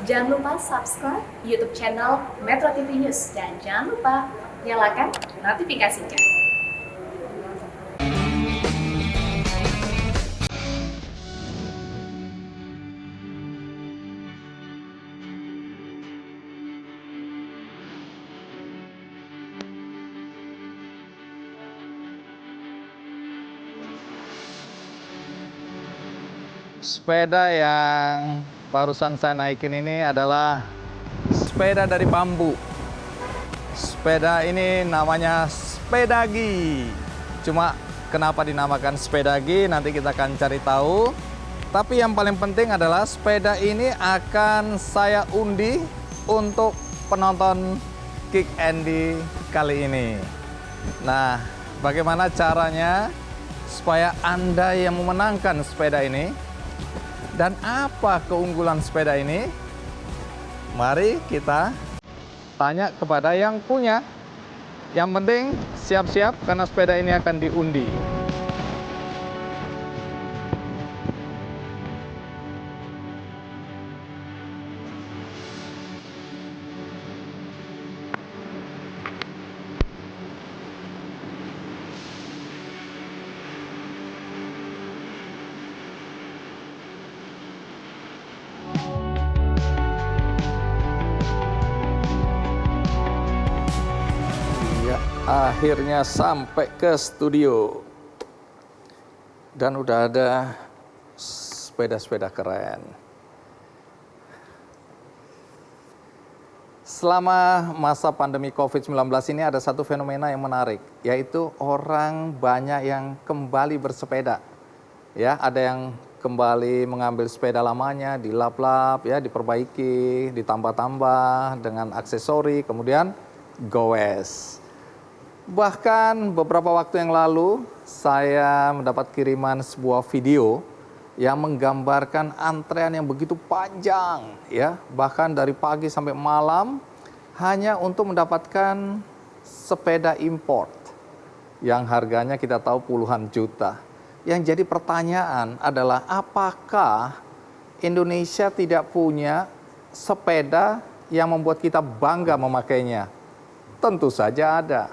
Jangan lupa subscribe YouTube channel Metro TV News dan jangan lupa nyalakan notifikasinya. Sepeda yang barusan saya naikin ini adalah sepeda dari bambu. Sepeda ini namanya sepedagi. Cuma kenapa dinamakan sepedagi nanti kita akan cari tahu. Tapi yang paling penting adalah sepeda ini akan saya undi untuk penonton Kick Andy kali ini. Nah, bagaimana caranya supaya Anda yang memenangkan sepeda ini? Dan apa keunggulan sepeda ini? Mari kita tanya kepada yang punya. Yang penting siap-siap karena sepeda ini akan diundi. Akhirnya sampai ke studio dan udah ada sepeda-sepeda keren. Selama masa pandemi COVID-19 ini ada satu fenomena yang menarik, yaitu orang banyak yang kembali bersepeda. Ya, ada yang kembali mengambil sepeda lamanya, dilap-lap, ya, diperbaiki, ditambah-tambah dengan aksesori, kemudian goes. Bahkan beberapa waktu yang lalu saya mendapat kiriman sebuah video yang menggambarkan antrean yang begitu panjang, ya, bahkan dari pagi sampai malam hanya untuk mendapatkan sepeda import yang harganya kita tahu puluhan juta. Yang jadi pertanyaan adalah apakah Indonesia tidak punya sepeda yang membuat kita bangga memakainya? Tentu saja ada.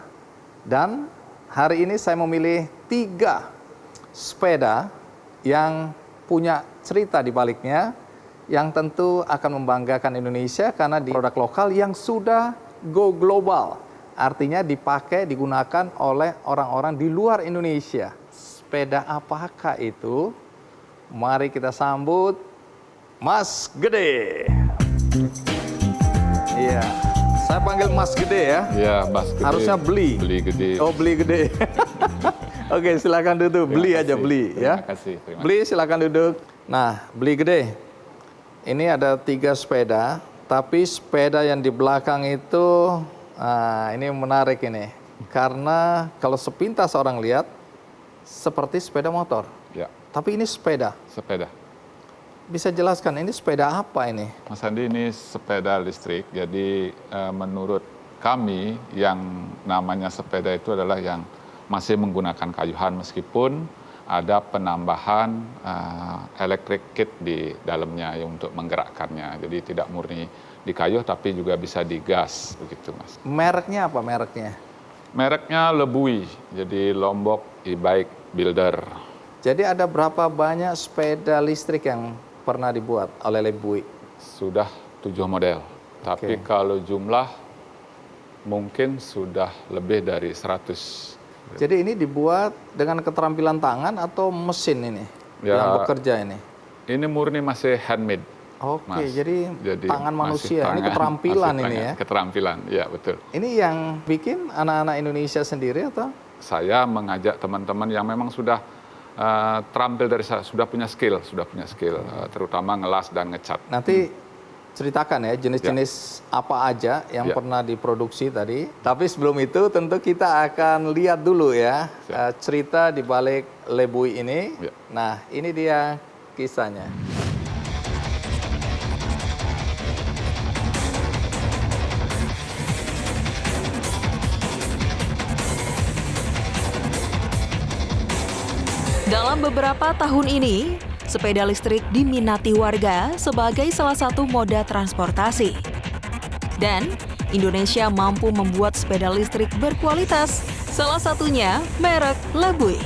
Dan hari ini saya memilih 3 sepeda yang punya cerita di baliknya yang tentu akan membanggakan Indonesia karena di produk lokal yang sudah go global. Artinya dipakai, digunakan oleh orang-orang di luar Indonesia. Sepeda apakah itu? Mari kita sambut Mas Gede. Iya. Saya panggil Mas Gede ya? Iya, Mas Gede. Harusnya beli. Beli gede. Oh, beli gede. Oke, silakan duduk. Beli aja, beli ya. Terima kasih. Beli, silakan duduk. Nah, beli gede. Ini ada 3 sepeda, tapi sepeda yang di belakang itu, ini menarik ini. Karena kalau sepintas orang lihat, seperti sepeda motor. Ya. Tapi ini sepeda. Sepeda. Bisa jelaskan ini sepeda apa ini? Mas Andi, ini sepeda listrik. Jadi menurut kami yang namanya sepeda itu adalah yang masih menggunakan kayuhan meskipun ada penambahan electric kit di dalamnya untuk menggerakkannya. Jadi tidak murni di kayu tapi juga bisa digas begitu, Mas. Mereknya apa mereknya? Mereknya Lebui. Jadi Lombok e-bike builder. Jadi ada berapa banyak sepeda listrik yang pernah dibuat oleh Lebui? Sudah 7 model. Tapi kalau jumlah mungkin sudah lebih dari 100. Jadi ini dibuat dengan keterampilan tangan atau mesin ini yang bekerja ini? Ini murni masih handmade. Oke, jadi tangan manusia, ini keterampilan ini ya? Keterampilan, ya betul. Ini yang bikin anak-anak Indonesia sendiri atau? Saya mengajak teman-teman yang memang sudah terampil dari saya, sudah punya skill, terutama ngelas dan ngecat. Nanti ceritakan ya jenis-jenis apa aja yang pernah diproduksi tadi. Tapi sebelum itu tentu kita akan lihat dulu ya cerita di balik Lebui ini. Nah, ini dia kisahnya. Dalam beberapa tahun ini, sepeda listrik diminati warga sebagai salah satu moda transportasi. Dan Indonesia mampu membuat sepeda listrik berkualitas, salah satunya merek Lebui.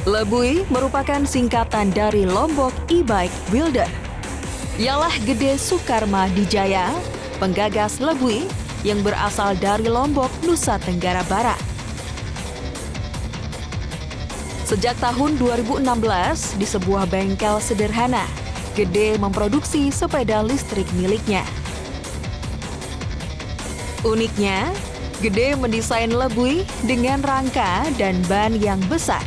Lebui merupakan singkatan dari Lombok E-Bike Builder. Ialah Gede Soekarma Dijaya, penggagas Lebui yang berasal dari Lombok, Nusa Tenggara Barat. Sejak tahun 2016, di sebuah bengkel sederhana, Gede memproduksi sepeda listrik miliknya. Uniknya, Gede mendesain Lebui dengan rangka dan ban yang besar.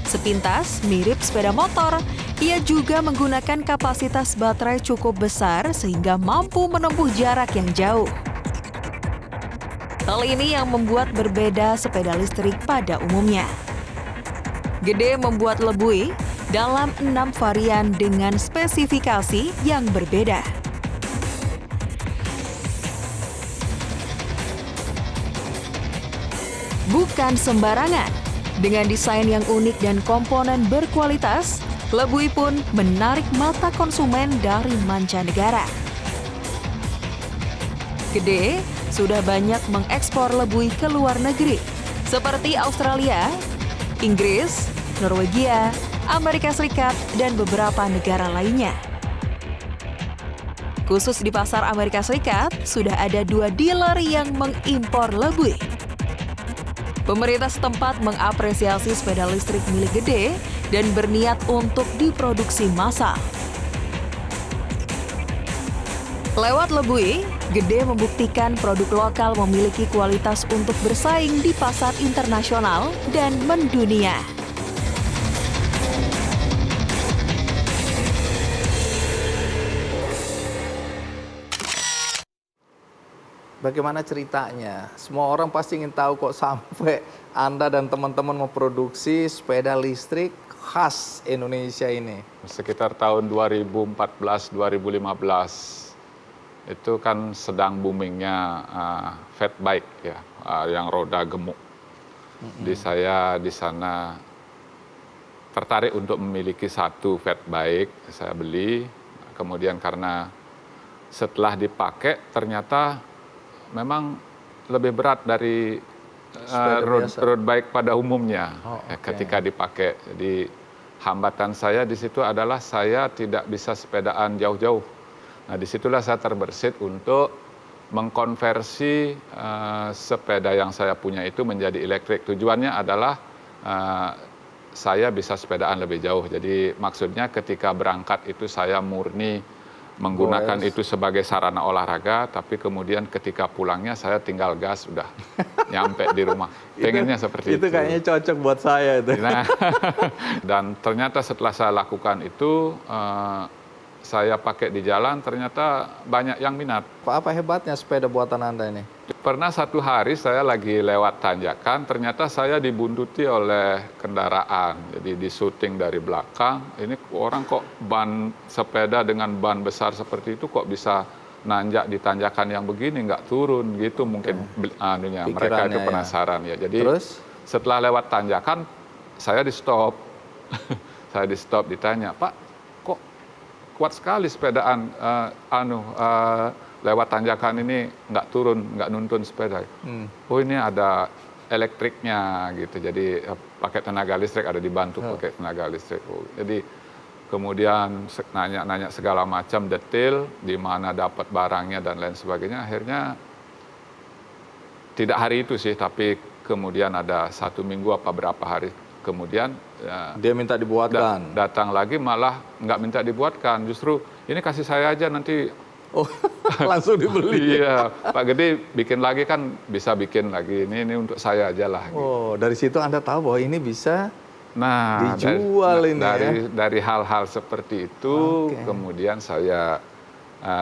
Sepintas mirip sepeda motor, ia juga menggunakan kapasitas baterai cukup besar sehingga mampu menempuh jarak yang jauh. Hal ini yang membuat berbeda sepeda listrik pada umumnya. Gede membuat Lebui dalam 6 varian dengan spesifikasi yang berbeda. Bukan sembarangan. Dengan desain yang unik dan komponen berkualitas, Lebui pun menarik mata konsumen dari mancanegara. Gede sudah banyak mengekspor Lebui ke luar negeri, seperti Australia, Inggris, Norwegia, Amerika Serikat, dan beberapa negara lainnya. Khusus di pasar Amerika Serikat, sudah ada 2 dealer yang mengimpor Lebui. Pemerintah setempat mengapresiasi sepeda listrik milik Gede dan berniat untuk diproduksi massal. Lewat Lebui, Gede membuktikan produk lokal memiliki kualitas untuk bersaing di pasar internasional dan mendunia. Bagaimana ceritanya? Semua orang pasti ingin tahu kok sampai Anda dan teman-teman memproduksi sepeda listrik khas Indonesia ini. Sekitar tahun 2014-2015 itu kan sedang boomingnya fat bike ya, yang roda gemuk. Saya di sana tertarik untuk memiliki satu fat bike, saya beli. Kemudian karena setelah dipakai ternyata memang lebih berat dari road bike pada umumnya ketika dipakai. Jadi hambatan saya di situ adalah saya tidak bisa sepedaan jauh-jauh. Nah disitulah saya terbersit untuk mengkonversi sepeda yang saya punya itu menjadi elektrik. Tujuannya adalah saya bisa sepedaan lebih jauh. Jadi maksudnya ketika berangkat itu saya murni menggunakan itu sebagai sarana olahraga, tapi kemudian ketika pulangnya saya tinggal gas, udah nyampe di rumah. Pengennya seperti itu. Itu kayaknya cocok buat saya itu. Nah, dan ternyata setelah saya lakukan itu, saya pakai di jalan, ternyata banyak yang minat. Apa hebatnya sepeda buatan Anda ini? Pernah satu hari saya lagi lewat tanjakan, ternyata saya dibuntuti oleh kendaraan. Jadi di syuting dari belakang, ini orang kok ban sepeda dengan ban besar seperti itu kok bisa nanjak di tanjakan yang begini, nggak turun gitu mungkin mereka itu penasaran ya. Jadi terus? Setelah lewat tanjakan, saya di stop. Saya di stop ditanya, Pak, kok kuat sekali sepedaan lewat tanjakan ini nggak turun, nggak nuntun sepeda. Oh ini ada elektriknya gitu, jadi pakai tenaga listrik, ada dibantu pakai tenaga listrik. Jadi kemudian nanya-nanya segala macam detail, di mana dapat barangnya dan lain sebagainya. Akhirnya tidak hari itu sih, tapi kemudian ada 1 minggu apa berapa hari kemudian dia minta dibuatkan. Datang lagi malah nggak minta dibuatkan, justru ini kasih saya aja nanti. Oh, langsung dibeli. Iya, Pak Gede bikin lagi kan bisa bikin lagi. Ini untuk saya aja lah. Oh, dari situ Anda tahu bahwa ini bisa dijual dari hal-hal seperti itu, kemudian saya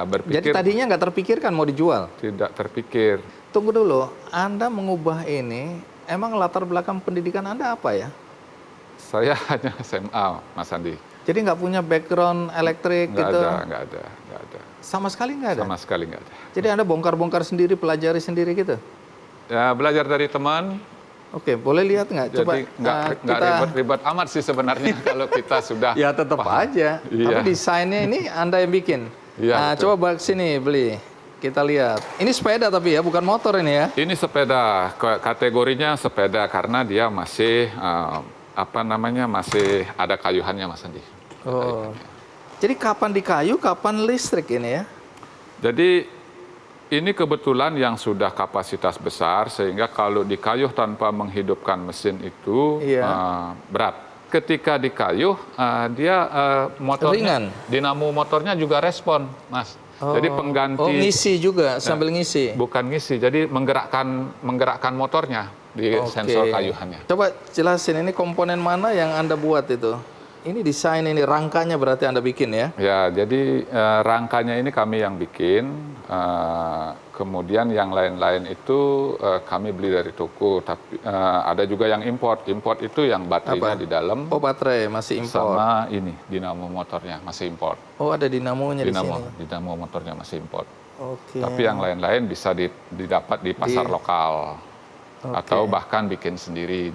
berpikir. Jadi tadinya nggak terpikirkan mau dijual? Tidak terpikir. Tunggu dulu, Anda mengubah ini, emang latar belakang pendidikan Anda apa ya? Saya hanya SMA, Mas Andi. Jadi nggak punya background elektrik gitu? Nggak ada. Sama sekali nggak ada? Sama sekali nggak ada. Jadi Anda bongkar-bongkar sendiri, pelajari sendiri gitu? Ya, belajar dari teman, Oke, boleh lihat nggak? Coba Jadi nggak kita ribet-ribet amat sih sebenarnya kalau kita sudah ya tetap paham. aja. Iya. Tapi desainnya ini Anda yang bikin. Iya, Nah, betul. coba balik sini beli. Kita lihat. Ini sepeda tapi ya, bukan motor ini ya. Ini sepeda, kategorinya sepeda karena dia masih masih ada kayuhannya Mas Andi. Oh. Jadi kapan di kayu, kapan listrik ini ya? Jadi ini kebetulan yang sudah kapasitas besar sehingga kalau dikayuh tanpa menghidupkan mesin itu Iya. berat. Ketika dikayuh dia motornya, Ringan. dinamo motornya juga respon, Mas. Jadi pengganti. Oh, ngisi juga sambil ngisi. Bukan ngisi, jadi menggerakkan motornya di Oke. sensor kayuhannya. Coba jelasin ini komponen mana yang Anda buat itu? Ini desain ini rangkanya berarti Anda bikin ya? Ya, jadi rangkanya ini kami yang bikin, kemudian yang lain-lain itu kami beli dari toko, tapi ada juga yang import. Import itu yang baterainya Apa? di dalam, Oh, baterai masih impor. sama ini dinamo motornya masih import. Oh, ada dinamonya di sini. Dinamo motornya masih import. Oke. Tapi yang lain-lain bisa didapat di pasar lokal atau bahkan bikin sendiri.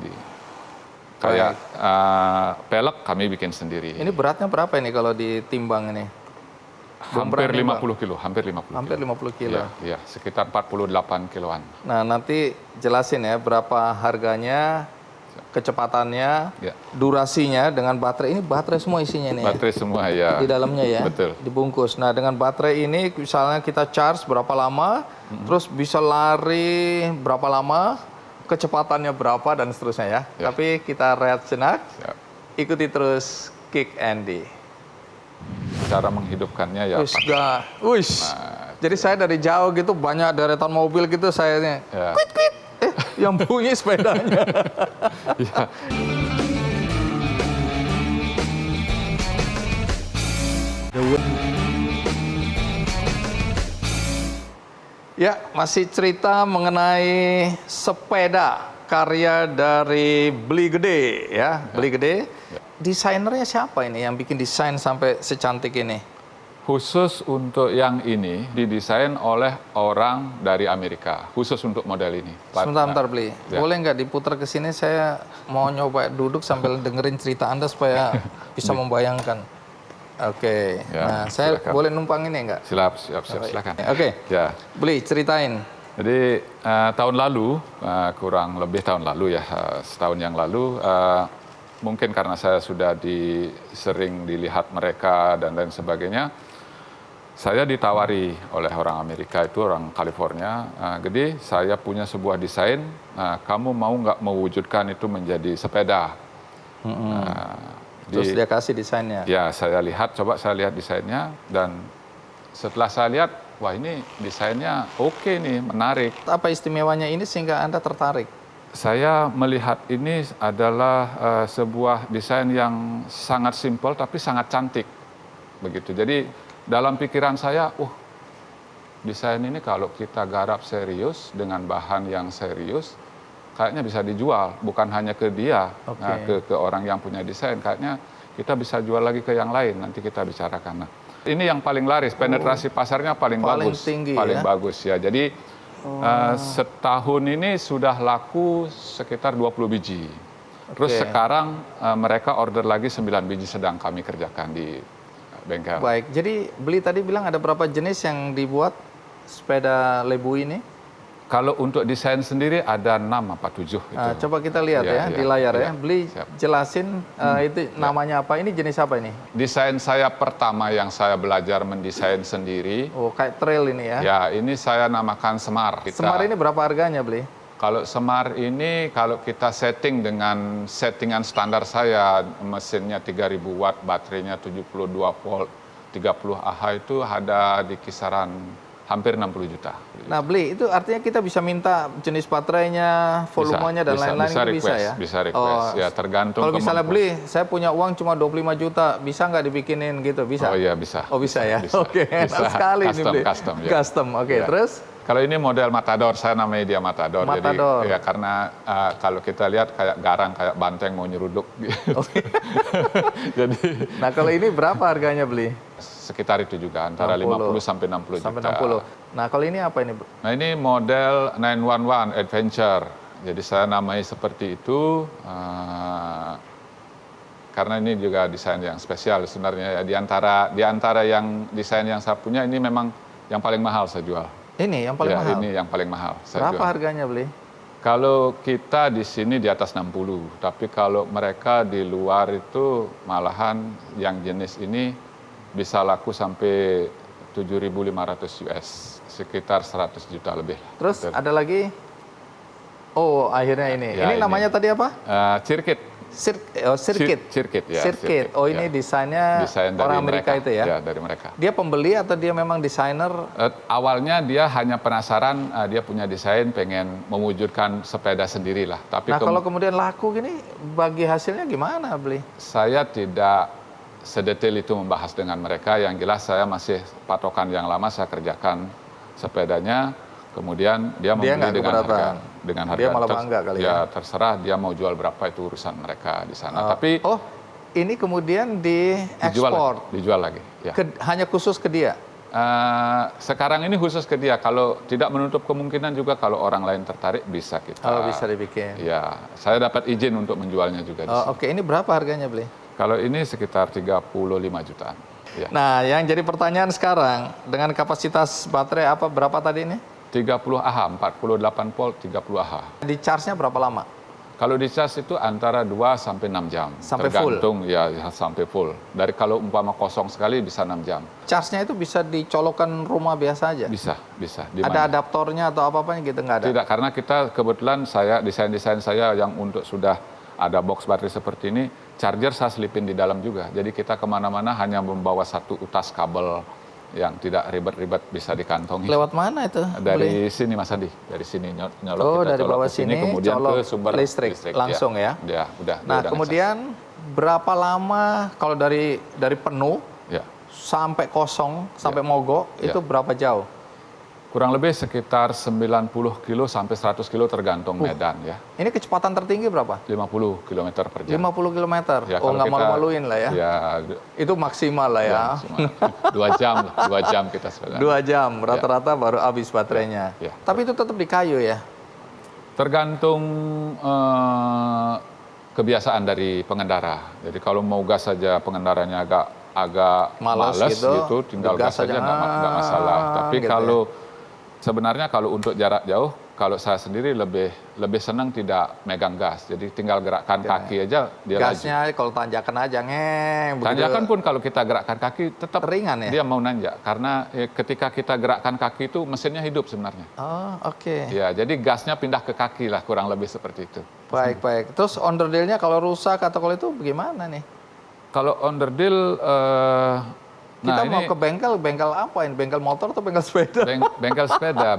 Kayak pelek kami bikin sendiri. Ini beratnya berapa ini kalau ditimbang ini? Hampir 50 kilo, hampir 50 Hampir 50 kilo. Iya, sekitar 48 kiloan. Nah, nanti jelasin ya berapa harganya, kecepatannya, Ya. durasinya dengan baterai. Ini baterai semua isinya nih. Baterai semua ya. Di dalamnya ya. Betul. Dibungkus. Nah, dengan baterai ini misalnya kita charge berapa lama, terus bisa lari berapa lama, kecepatannya berapa dan seterusnya ya. Ya. Tapi kita rehat sejenak. Siap. Ikuti terus Kick Andy. Cara menghidupkannya ya. Wis, Wish. Jadi saya dari jauh gitu banyak deretan mobil gitu saya Ya. yang bunyi sepedanya. Ya. Ya, masih cerita mengenai sepeda karya dari Beli Gede ya, Beli Gede. Desainernya siapa ini yang bikin desain sampai secantik ini? Khusus untuk yang ini didesain oleh orang dari Amerika, khusus untuk model ini. Sebentar Beli, Ya. boleh nggak diputar ke sini? Saya mau nyoba duduk sambil dengerin cerita Anda supaya bisa membayangkan. Oke, Ya, nah saya silakan. boleh numpang ini nggak? Silakan. Oke, Ya. Beli ceritain. Jadi tahun lalu, kurang lebih tahun lalu ya, setahun yang lalu, mungkin karena saya sudah sering dilihat mereka dan lain sebagainya, saya ditawari oleh orang Amerika itu, orang California, Gede, saya punya sebuah desain, kamu mau nggak mewujudkan itu menjadi sepeda? Terus dia kasih desainnya. Ya, saya lihat, coba saya lihat desainnya, dan setelah saya lihat, wah ini desainnya oke nih, menarik. Apa istimewanya ini sehingga Anda tertarik? Saya melihat ini adalah sebuah desain yang sangat simpel tapi sangat cantik, begitu. Jadi dalam pikiran saya, desain ini kalau kita garap serius dengan bahan yang serius, kayaknya bisa dijual, bukan hanya ke dia, ke orang yang punya desain. Kayaknya kita bisa jual lagi ke yang lain. Nanti kita bicarakan. Nah, ini yang paling laris, penetrasi pasarnya paling bagus, tinggi, paling ya? bagus ya. Jadi setahun ini sudah laku sekitar 20 biji. Terus sekarang mereka order lagi 9 biji sedang kami kerjakan di bengkel. Baik, jadi Beli tadi bilang ada berapa jenis yang dibuat sepeda Lebu ini? Kalau untuk desain sendiri ada 6 apa 7 gitu. Coba kita lihat Iya, di iya, layar iya. ya. Beli Siap. jelasin itu namanya apa? Ini jenis apa ini? Desain saya pertama yang saya belajar mendesain sendiri, Oh, kayak trail ini ya. ya ini saya namakan Semar. Semar ini berapa harganya, Beli? Kalau Semar ini, kalau kita setting dengan settingan standar saya, mesinnya 3000 watt, baterainya 72 volt, 30 Ah itu ada di kisaran hampir 60 juta. Nah, Beli, itu artinya kita bisa minta jenis baterainya, volumenya, dan lain-lain itu bisa ya? Bisa request, ya tergantung. Kalau misalnya kemampuan. Beli, saya punya uang cuma 25 juta, bisa nggak dibikinin gitu? Bisa? Oh iya bisa. Oh bisa ya? Bisa. Oke, enak Bisa. sekali ini Beli. Custom, ya. Custom, oke. Ya. Terus? Kalau ini model Matador, saya namanya dia Matador. Matador. Jadi ya karena kalau kita lihat kayak garang, kayak banteng mau nyeruduk. Jadi Nah, kalau ini berapa harganya, Beli? sekitar itu juga, antara 50 sampai 60 Sampai juta. 60. Nah, kalau ini apa ini? Nah ini model 911 Adventure. Jadi saya namai seperti itu karena ini juga desain yang spesial sebenarnya ya. Di antara yang desain yang saya punya ini memang yang paling mahal saya jual. Ini yang paling Ya, mahal? ini yang paling mahal saya Berapa jual. harganya beli? Kalau kita di sini di atas 60, tapi kalau mereka di luar itu malahan yang jenis ini bisa laku sampai 7.500 US, sekitar 100 juta lebih. Terus Betul. ada lagi? Oh, akhirnya ini. Ya, ini namanya tadi apa? Circuit. Circuit. Circuit, ya. Circuit. Oh, ini ya. desainnya Desain dari orang Amerika mereka. itu ya? Ya, dari mereka. Dia pembeli atau dia memang desainer? Awalnya dia hanya penasaran, dia punya desain, pengen mewujudkan sepeda sendirilah. Tapi Nah, kalau kemudian laku gini, bagi hasilnya gimana beli? saya tidak sedetail itu membahas dengan mereka. Yang jelas saya masih patokan yang lama saya kerjakan sepedanya. Kemudian dia membeli nggak keberatan. dengan harga. Dia malah bangga kali ya? Terserah dia mau jual berapa, itu urusan mereka di sana. Tapi Oh, ini kemudian diekspor? dijual lagi. Ya. Hanya khusus ke dia? Sekarang ini khusus ke dia. Kalau tidak menutup kemungkinan juga kalau orang lain tertarik bisa kita. Oh, bisa dibikin. Ya, saya dapat izin untuk menjualnya juga di sini. Oke, ini berapa harganya beli? Kalau ini sekitar 35 jutaan. Ya. Nah, yang jadi pertanyaan sekarang, dengan kapasitas baterai berapa tadi ini? 30 Ah, 48 volt, 30 Ah. Di charge-nya berapa lama? Kalau di charge itu antara 2 sampai 6 jam. Sampai tergantung, ya sampai full. Dari kalau umpama kosong sekali bisa 6 jam. Charge-nya itu bisa dicolokkan rumah biasa aja? Bisa. Di Ada mana? adaptornya atau apa-apanya gitu, nggak ada? Tidak, karena kita kebetulan desain-desain saya yang untuk sudah ada box baterai seperti ini, charger saya selipin di dalam juga. Jadi kita kemana-mana hanya membawa satu utas kabel yang tidak ribet-ribet, bisa dikantongi. Lewat mana itu? Dari sini Mas Adi, dari sini nyolok, Oh, kita dari colok bawah ke sini, sini, kemudian colok ke sumber listrik langsung ya? Ya, udah. Nah, dia udah kemudian berapa lama kalau dari penuh ngecas. Ya, sampai kosong, sampai mogok, Ya. itu berapa jauh? kurang lebih sekitar 90 kilo sampai 100 kilo tergantung medan ya. Ini kecepatan tertinggi berapa? 50 km per jam. 50 km? Ya, Oh, kalau nggak kita- malu-maluin lah ya? Ya, Itu maksimal lah ya? 2 jam lah, 2 jam kita sebenarnya. 2 jam, rata-rata baru habis baterainya. Ya. Tapi itu tetap di kayu ya? Tergantung kebiasaan dari pengendara. Jadi kalau mau gas saja pengendaranya agak Malas malas gitu, gitu, tinggal digas gas saja aja, nggak masalah. Tapi gitu kalau sebenarnya kalau untuk jarak jauh, kalau saya sendiri lebih senang tidak megang gas. Jadi tinggal gerakkan kaki aja dia laju. Gasnya kalau tanjakan aja begitu. Tanjakan pun kalau kita gerakkan kaki tetap Ringan ya? dia mau nanjak. Karena ketika kita gerakkan kaki itu mesinnya hidup sebenarnya. Oh, oke. Ya, jadi gasnya pindah ke kaki lah, kurang lebih seperti itu. Baik. Terus onderdilnya kalau rusak atau kalau itu bagaimana nih? Kalau onderdil, Kita mau ke bengkel apa ini? Bengkel motor atau bengkel sepeda? bengkel sepeda,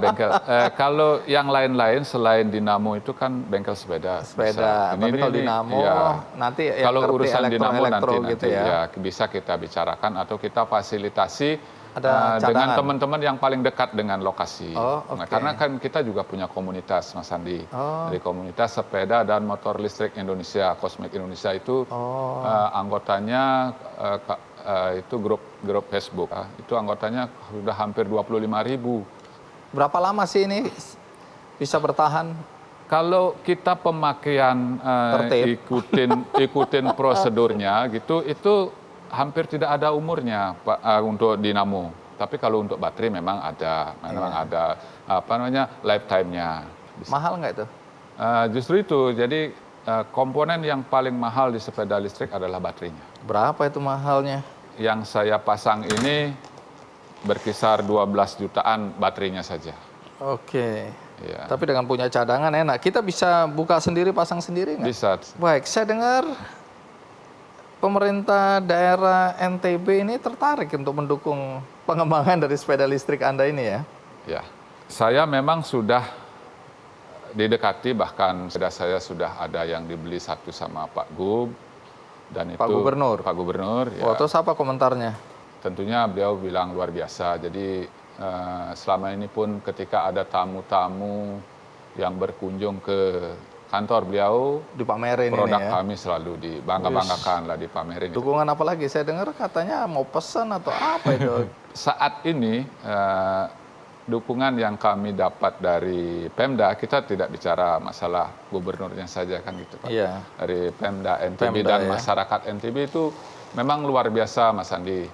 kalau yang lain-lain selain dinamo itu kan bengkel sepeda. Sepeda. Bisa. Tapi kalau dinamo ya. nanti yang Kalau ngerti urusan dinamo elektro nanti gitu ya. ya bisa kita bicarakan atau kita fasilitasi Ada dengan cadangan? teman-teman yang paling dekat dengan lokasi. Oh, Nah, oke. karena kan kita juga punya komunitas, Mas Andi. Oh. Dari komunitas sepeda dan motor listrik Indonesia, Cosmic Indonesia itu Oh. anggotanya itu grup Facebook. Itu anggotanya sudah hampir 25.000. Berapa lama sih ini bisa bertahan? Kalau kita pemakaian Tertib. ikutin prosedurnya gitu, itu hampir tidak ada umurnya Pak, untuk dinamo. Tapi kalau untuk baterai memang ada lifetime-nya. Mahal nggak itu? Justru itu, jadi komponen yang paling mahal di sepeda listrik adalah baterainya. Berapa itu mahalnya? Yang saya pasang ini berkisar 12 jutaan baterainya saja. Oke. Ya. Tapi dengan punya cadangan enak. Kita bisa buka sendiri, pasang sendiri nggak? Bisa. Baik, saya dengar pemerintah daerah NTB ini tertarik untuk mendukung pengembangan dari sepeda listrik Anda ini ya? Ya, saya memang sudah didekati, bahkan sepeda saya sudah ada yang dibeli satu sama Pak Gub dan itu Pak Gubernur? Pak Gubernur. Ya, Oh, terus apa komentarnya? tentunya beliau bilang luar biasa. Jadi selama ini pun ketika ada tamu-tamu yang berkunjung ke kantor beliau, Dipamerin ini produk ya? kami selalu dibangga-banggakan lah, dipamerin. Dukungan apa lagi? Saya dengar katanya mau pesan atau apa itu? Saat ini dukungan yang kami dapat dari Pemda, kita tidak bicara masalah gubernurnya saja kan gitu Pak. Iya. Dari Pemda NTB Pemda, dan ya. masyarakat NTB itu memang luar biasa Mas Andi.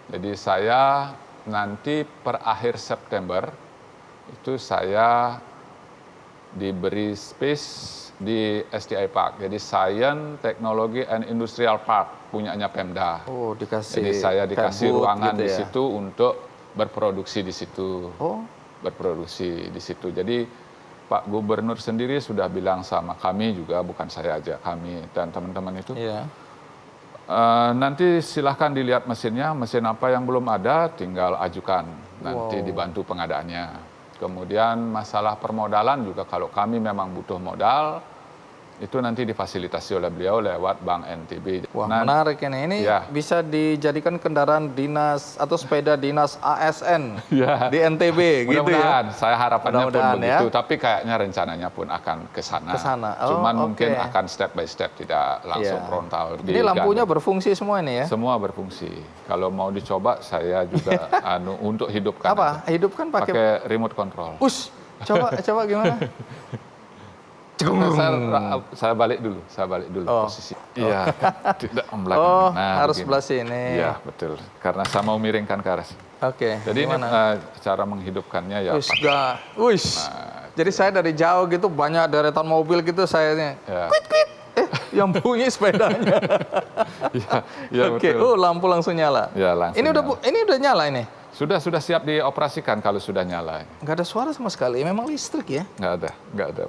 Jadi saya nanti per akhir September itu saya diberi space di STI Park. Jadi Science, Technology and Industrial Park punyanya Pemda. Oh, dikasih. Jadi saya kayak dikasih booth ruangan gitu di ya? situ untuk berproduksi di situ. Oh, Berproduksi di situ. Jadi Pak Gubernur sendiri sudah bilang sama kami juga, bukan saya aja, kami dan teman-teman itu. iya. Nanti silahkan dilihat mesinnya, mesin apa yang belum ada tinggal ajukan. Nanti Wow. dibantu pengadaannya. Kemudian masalah permodalan juga kalau kami memang butuh modal, itu nanti difasilitasi oleh beliau lewat Bank NTB. Wah, Nah, menarik ini. Ini ya. bisa dijadikan kendaraan dinas atau sepeda dinas ASN Ya. di NTB gitu ya. Mudah-mudahan, saya harapannya pun Mudah-mudahan, begitu. ya. Tapi kayaknya rencananya pun akan ke sana. Ke sana. Oh, Cuman oke. mungkin akan step by step, tidak langsung Iya. frontal. Ini lampunya berfungsi semua ini ya? Semua berfungsi. Kalau mau dicoba, saya juga untuk hidupkan. Apa? Hidupkan pakai Pakai remote control. coba gimana? Saya balik dulu, Oh. posisi. Iya, tidak membelakang. Oh, Nah, harus begini. sebelah sini. Iya, betul. Karena saya mau miringkan ke arah sini. Oke. Jadi gimana? ini cara menghidupkannya ya. Wis, Wis. Jadi saya dari jauh gitu banyak deretan mobil gitu saya Ya. yang bunyi sepedanya. Iya, Oke, betul. lampu langsung nyala. Ya, langsung Ini udah nyala. ini udah nyala ini. Sudah siap dioperasikan kalau sudah nyala. Nggak ada suara sama sekali. Memang listrik ya. Nggak ada.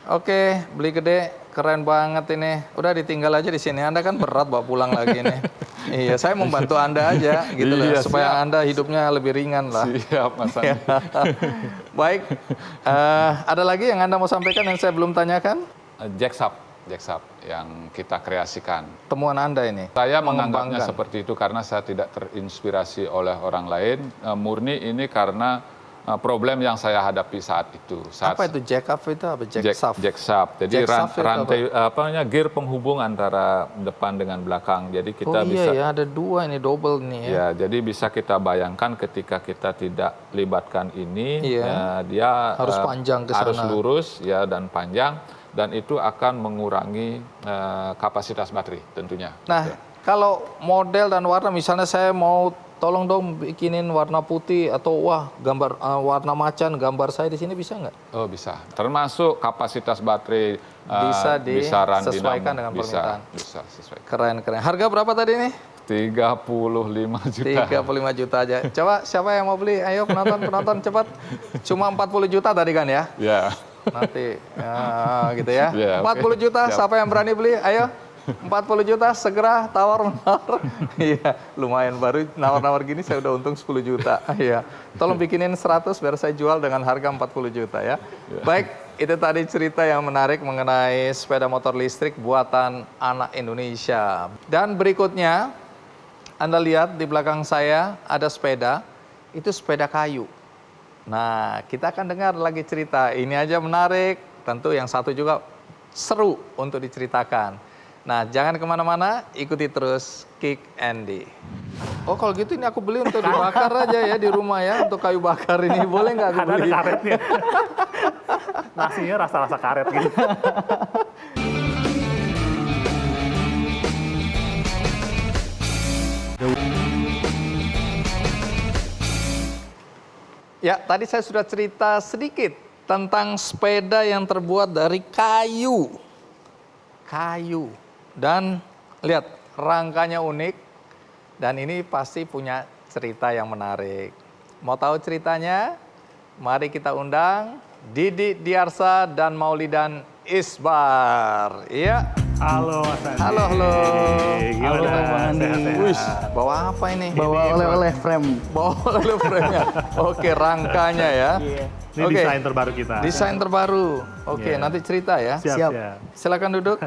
Oke, beli gede, keren banget ini. Udah ditinggal aja di sini. Anda kan berat bawa pulang lagi nih. Iya, saya membantu Anda aja gitu loh, Iya, supaya siap. Anda hidupnya lebih ringan lah. Siap, Mas Andi. Baik, ada lagi yang Anda mau sampaikan yang saya belum tanyakan? Jacksap yang kita kreasikan. Temuan Anda ini? Saya menganggapnya Mengembangkan. seperti itu karena saya tidak terinspirasi oleh orang lain. Murni ini karena problem yang saya hadapi saat itu. Apa itu jack-up itu apa? Jack-shaft? Jacksap. Jadi Jackshaft itu rantai gear penghubung antara depan dengan belakang. Jadi Oh kita iya bisa ya, ada dua ini, double nih ya. ya, jadi bisa kita bayangkan ketika kita tidak libatkan ini, Iya. dia Harus panjang ke harus sana. lurus ya dan panjang, dan itu akan mengurangi kapasitas baterai tentunya. Nah, kalau model dan warna, misalnya saya mau tolong dong bikinin warna putih atau wah gambar warna macan, gambar saya di sini bisa nggak? Oh bisa, termasuk kapasitas baterai Bisa run disesuaikan dinamo. dengan permintaan. Bisa sesuai. Keren. Harga berapa tadi nih? 35 juta. 35 juta aja. Coba siapa yang mau beli? Ayo penonton cepat. Cuma 40 juta tadi kan ya? Ya. Nanti gitu ya. Ya, 40 oke. juta, Siap. siapa yang berani beli? Ayo. 40 juta segera tawar-menawar. Iya, lumayan baru nawar-nawar gini saya udah untung 10 juta. Iya. Tolong bikinin 100 biar saya jual dengan harga 40 juta ya. Baik, itu tadi cerita yang menarik mengenai sepeda motor listrik buatan anak Indonesia. Dan berikutnya Anda lihat di belakang saya ada sepeda, itu sepeda kayu. Nah, kita akan dengar lagi cerita. Ini aja menarik, tentu yang satu juga seru untuk diceritakan. Nah, jangan kemana-mana, ikuti terus Kick Andy. Oh, kalau gitu ini aku beli untuk dibakar aja ya di rumah ya, untuk kayu bakar ini. Boleh nggak aku Ada beli? karetnya. Nasinya rasa-rasa karet gitu. Ya, tadi saya sudah cerita sedikit tentang sepeda yang terbuat dari kayu. Kayu. Dan lihat, rangkanya unik. Dan ini pasti punya cerita yang menarik. Mau tahu ceritanya? Mari kita undang Didi Diarsa dan Maulidan Isbar. Iya. Halo Mas Andi. Halo. Gimana? Bang Andi. Sehat-sehat? Wih, bawa apa ini? Bawa oleh-oleh frame. Bawa oleh frame-nya. Oke, rangkanya ya. Ini Oke. desain terbaru kita. Desain terbaru. Oke, Iya. nanti cerita ya. Siap. Silakan duduk.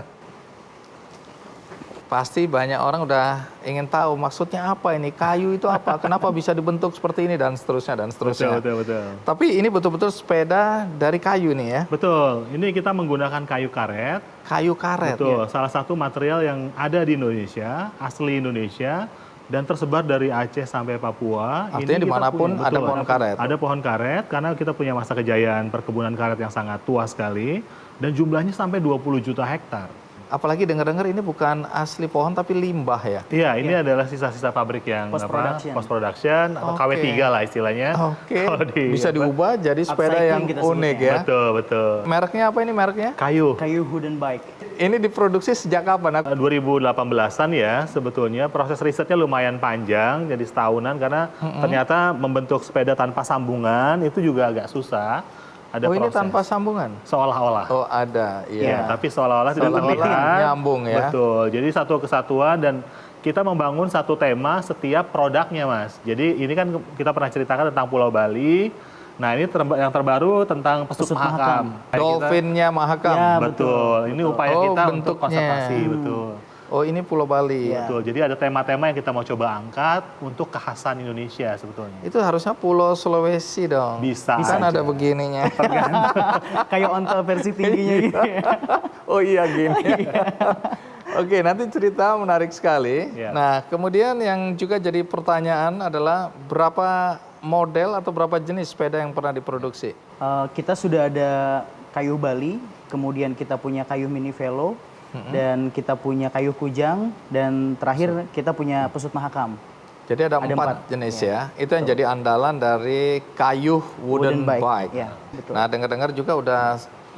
Pasti banyak orang udah ingin tahu maksudnya apa ini, kayu itu apa, kenapa bisa dibentuk seperti ini dan seterusnya dan seterusnya. Betul. Tapi ini betul-betul sepeda dari kayu nih ya, Betul. Ini kita menggunakan kayu karet. kayu karet. Betul. Salah satu material yang ada di Indonesia, asli Indonesia, dan tersebar dari Aceh sampai Papua. Artinya Ini kita dimanapun punya- ada betul, pohon karet. Ada pohon karet karena kita punya masa kejayaan perkebunan karet yang sangat tua sekali dan jumlahnya sampai 20 juta hektar. Apalagi dengar-dengar ini bukan asli pohon tapi limbah ya. Iya, ini adalah sisa-sisa pabrik yang post production atau Oke. KW3 lah istilahnya. Oke. Kalau Bisa diubah jadi sepeda yang Upcycling kita unik sebutnya. ya. Betul, betul. Mereknya apa ini mereknya? Kayu. Kayu wooden bike. Ini diproduksi sejak kapan? 2018-an ya sebetulnya proses risetnya lumayan panjang jadi setahunan karena ternyata membentuk sepeda tanpa sambungan itu juga agak susah. Ada Oh, ini proses. tanpa sambungan? Seolah-olah. Oh, ada. Ya, Iya. tapi seolah-olah tidak Seolah-olah terlihat. nyambung ya. Betul. Jadi satu kesatuan dan kita membangun satu tema setiap produknya, Mas. Jadi ini kan kita pernah ceritakan tentang Pulau Bali. Nah, ini yang terbaru tentang pesut Pesut mahakam. mahakam. Kayak kita- Dolphinnya Mahakam. Ya, betul. Ini upaya Oh, kita untuk bentuknya. konservasi, betul. Oh, ini Pulau Bali. Iya. Betul. Jadi ada tema-tema yang kita mau coba angkat untuk kekhasan Indonesia sebetulnya. Itu harusnya Pulau Sulawesi dong. Bisa Kan aja. ada begininya. Kayak ontel versi tingginya gitu ya. Oh iya gini. Oke, nanti cerita menarik sekali. Ya. Nah, kemudian yang juga jadi pertanyaan adalah berapa model atau berapa jenis sepeda yang pernah diproduksi? Kita sudah ada kayu Bali, kemudian kita punya kayu mini velo, dan kita punya kayu kujang, dan terakhir kita punya pesut mahakam. Jadi ada Ada empat empat, jenis ya. ya. Itu yang jadi andalan dari kayu wooden bike. Ya, betul. Nah, dengar-dengar juga udah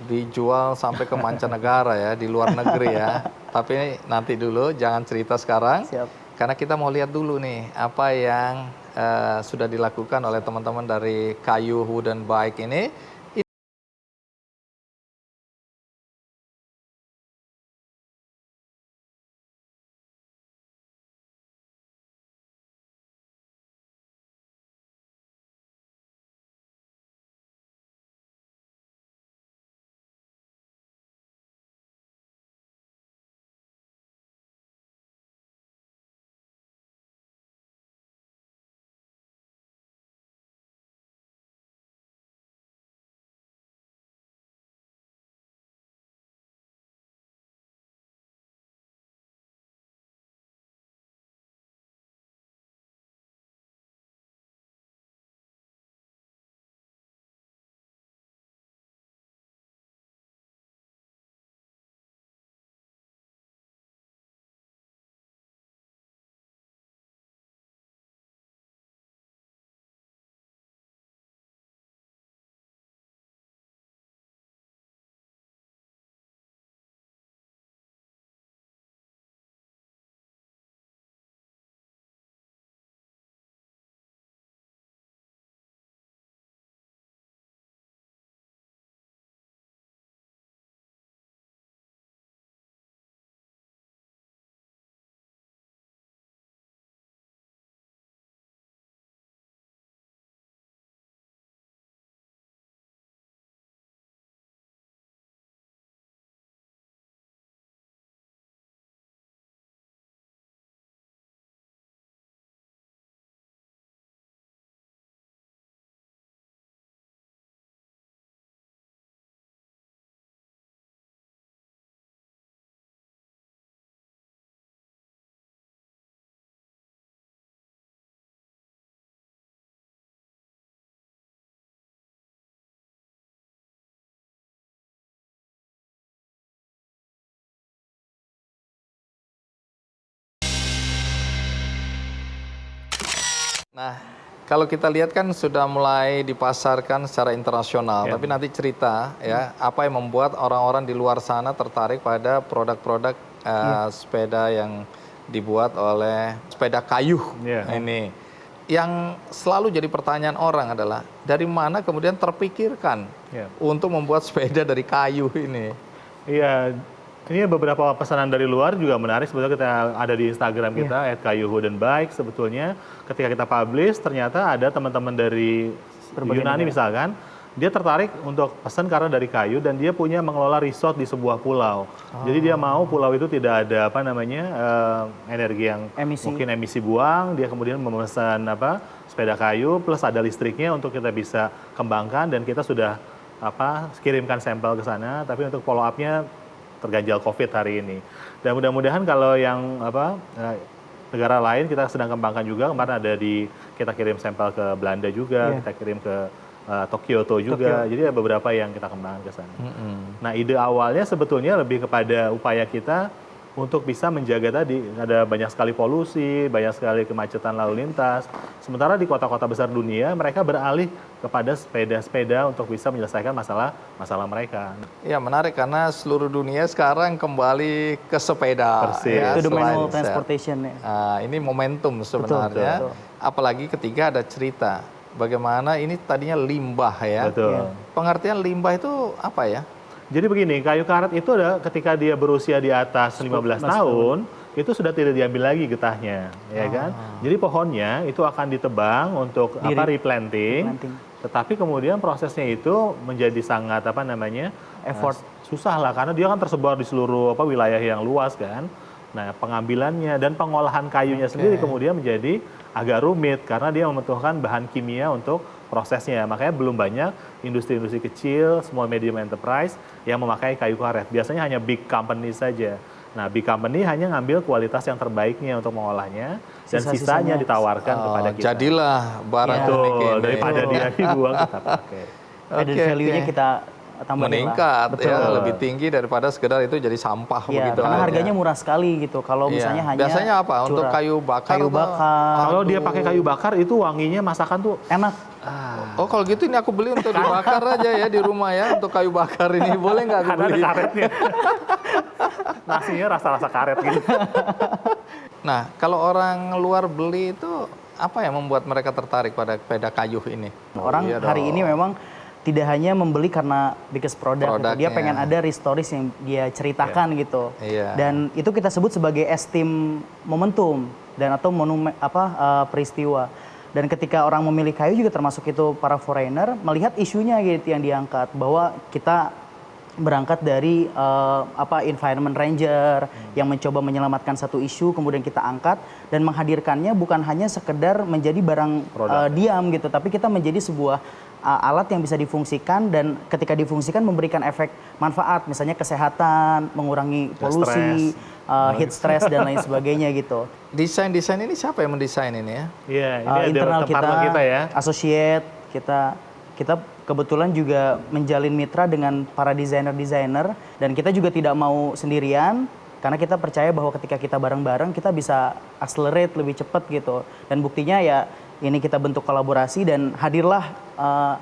dijual sampai ke mancanegara ya, di luar negeri ya. Tapi nanti dulu, jangan cerita sekarang. Siap. Karena kita mau lihat dulu nih, apa yang sudah dilakukan oleh teman-teman dari kayu wooden bike ini. Nah, kalau kita lihat kan sudah mulai dipasarkan secara internasional, Ya. tapi nanti cerita ya, apa yang membuat orang-orang di luar sana tertarik pada produk-produk sepeda yang dibuat oleh sepeda kayu Ya. ini. Yang selalu jadi pertanyaan orang adalah dari mana kemudian terpikirkan Ya. untuk membuat sepeda dari kayu ini? Iya, ini beberapa pesanan dari luar juga menarik. Sebetulnya kita ada di Instagram kita @kayuwoodenbike. Sebetulnya ketika kita publish, ternyata ada teman-teman dari Berbagai Yunani negara. misalkan, dia tertarik untuk pesan karena dari kayu dan dia punya mengelola resort di sebuah pulau. Jadi dia mau pulau itu tidak ada energi yang Emisi. mungkin emisi buang. Dia kemudian memesan sepeda kayu plus ada listriknya untuk kita bisa kembangkan dan kita sudah kirimkan sampel ke sana. Tapi untuk follow up-nya terganjal COVID hari ini. Dan mudah-mudahan kalau yang negara lain kita sedang kembangkan juga. Kemarin kita kirim sampel ke Belanda juga, kita kirim ke Kyoto juga. Jadi ada beberapa yang kita kembangkan ke sana. Nah, ide awalnya sebetulnya lebih kepada upaya kita untuk bisa menjaga tadi, ada banyak sekali polusi, banyak sekali kemacetan lalu lintas. Sementara di kota-kota besar dunia, mereka beralih kepada sepeda-sepeda untuk bisa menyelesaikan masalah mereka. Ya, menarik karena seluruh dunia sekarang kembali ke sepeda. Persis. Ya, Itu the main selain transportation ya. Nah, ini momentum sebenarnya. betul. Apalagi ketika ada cerita bagaimana ini tadinya limbah ya. Betul. Pengertian limbah itu apa ya? Jadi begini, kayu karet itu ada ketika dia berusia di atas 15 tahun, itu sudah tidak diambil lagi getahnya, ya kan? Jadi pohonnya itu akan ditebang untuk replanting. Tetapi kemudian prosesnya itu menjadi sangat effort. susah lah karena dia kan tersebar di seluruh wilayah yang luas kan. Nah, pengambilannya dan pengolahan kayunya sendiri kemudian menjadi agak rumit karena dia membutuhkan bahan kimia untuk prosesnya. Makanya belum banyak industri-industri kecil, small medium enterprise yang memakai kayu karet. Biasanya hanya big company saja. Nah, big company hanya ngambil kualitas yang terbaiknya untuk mengolahnya dan sisanya ditawarkan kepada kita. Jadilah barang unik ini. Daripada dia dibuang kita pakai. Added value-nya kita tambah meningkat ya, lebih tinggi daripada sekedar itu jadi sampah begitu karena aja. harganya murah sekali gitu. Kalau misalnya hanya biasanya apa? Untuk kayu bakar? Kayu bakar. Kalau dia pakai kayu bakar itu wanginya masakan tuh enak. Oh, kalau gitu ini aku beli untuk dibakar aja ya di rumah ya, untuk kayu bakar ini. Boleh nggak aku karena beli? ada karetnya. Nasinya rasa-rasa karet gitu. Nah, kalau orang luar beli itu apa yang membuat mereka tertarik pada sepeda kayu ini? Orang hari ini memang tidak hanya membeli karena biggest product, gitu. Dia pengen ada stories yang dia ceritakan gitu. Dan itu kita sebut sebagai esteem momentum dan atau monumen peristiwa. Dan ketika orang memilih kayu juga termasuk itu para foreigner melihat isunya gitu yang diangkat, bahwa kita berangkat dari environment ranger yang mencoba menyelamatkan satu isu, kemudian kita angkat dan menghadirkannya bukan hanya sekedar menjadi barang diam gitu, tapi kita menjadi sebuah alat yang bisa difungsikan dan ketika difungsikan memberikan efek manfaat, misalnya kesehatan, mengurangi polusi, heat stress dan lain sebagainya gitu. Desain-desain ini siapa yang mendesain ini ya? Iya, ini internal kita ya. Associate kita kebetulan juga menjalin mitra dengan para desainer-desainer dan kita juga tidak mau sendirian karena kita percaya bahwa ketika kita bareng-bareng kita bisa accelerate lebih cepat gitu. Dan buktinya ya ini kita bentuk kolaborasi dan hadirlah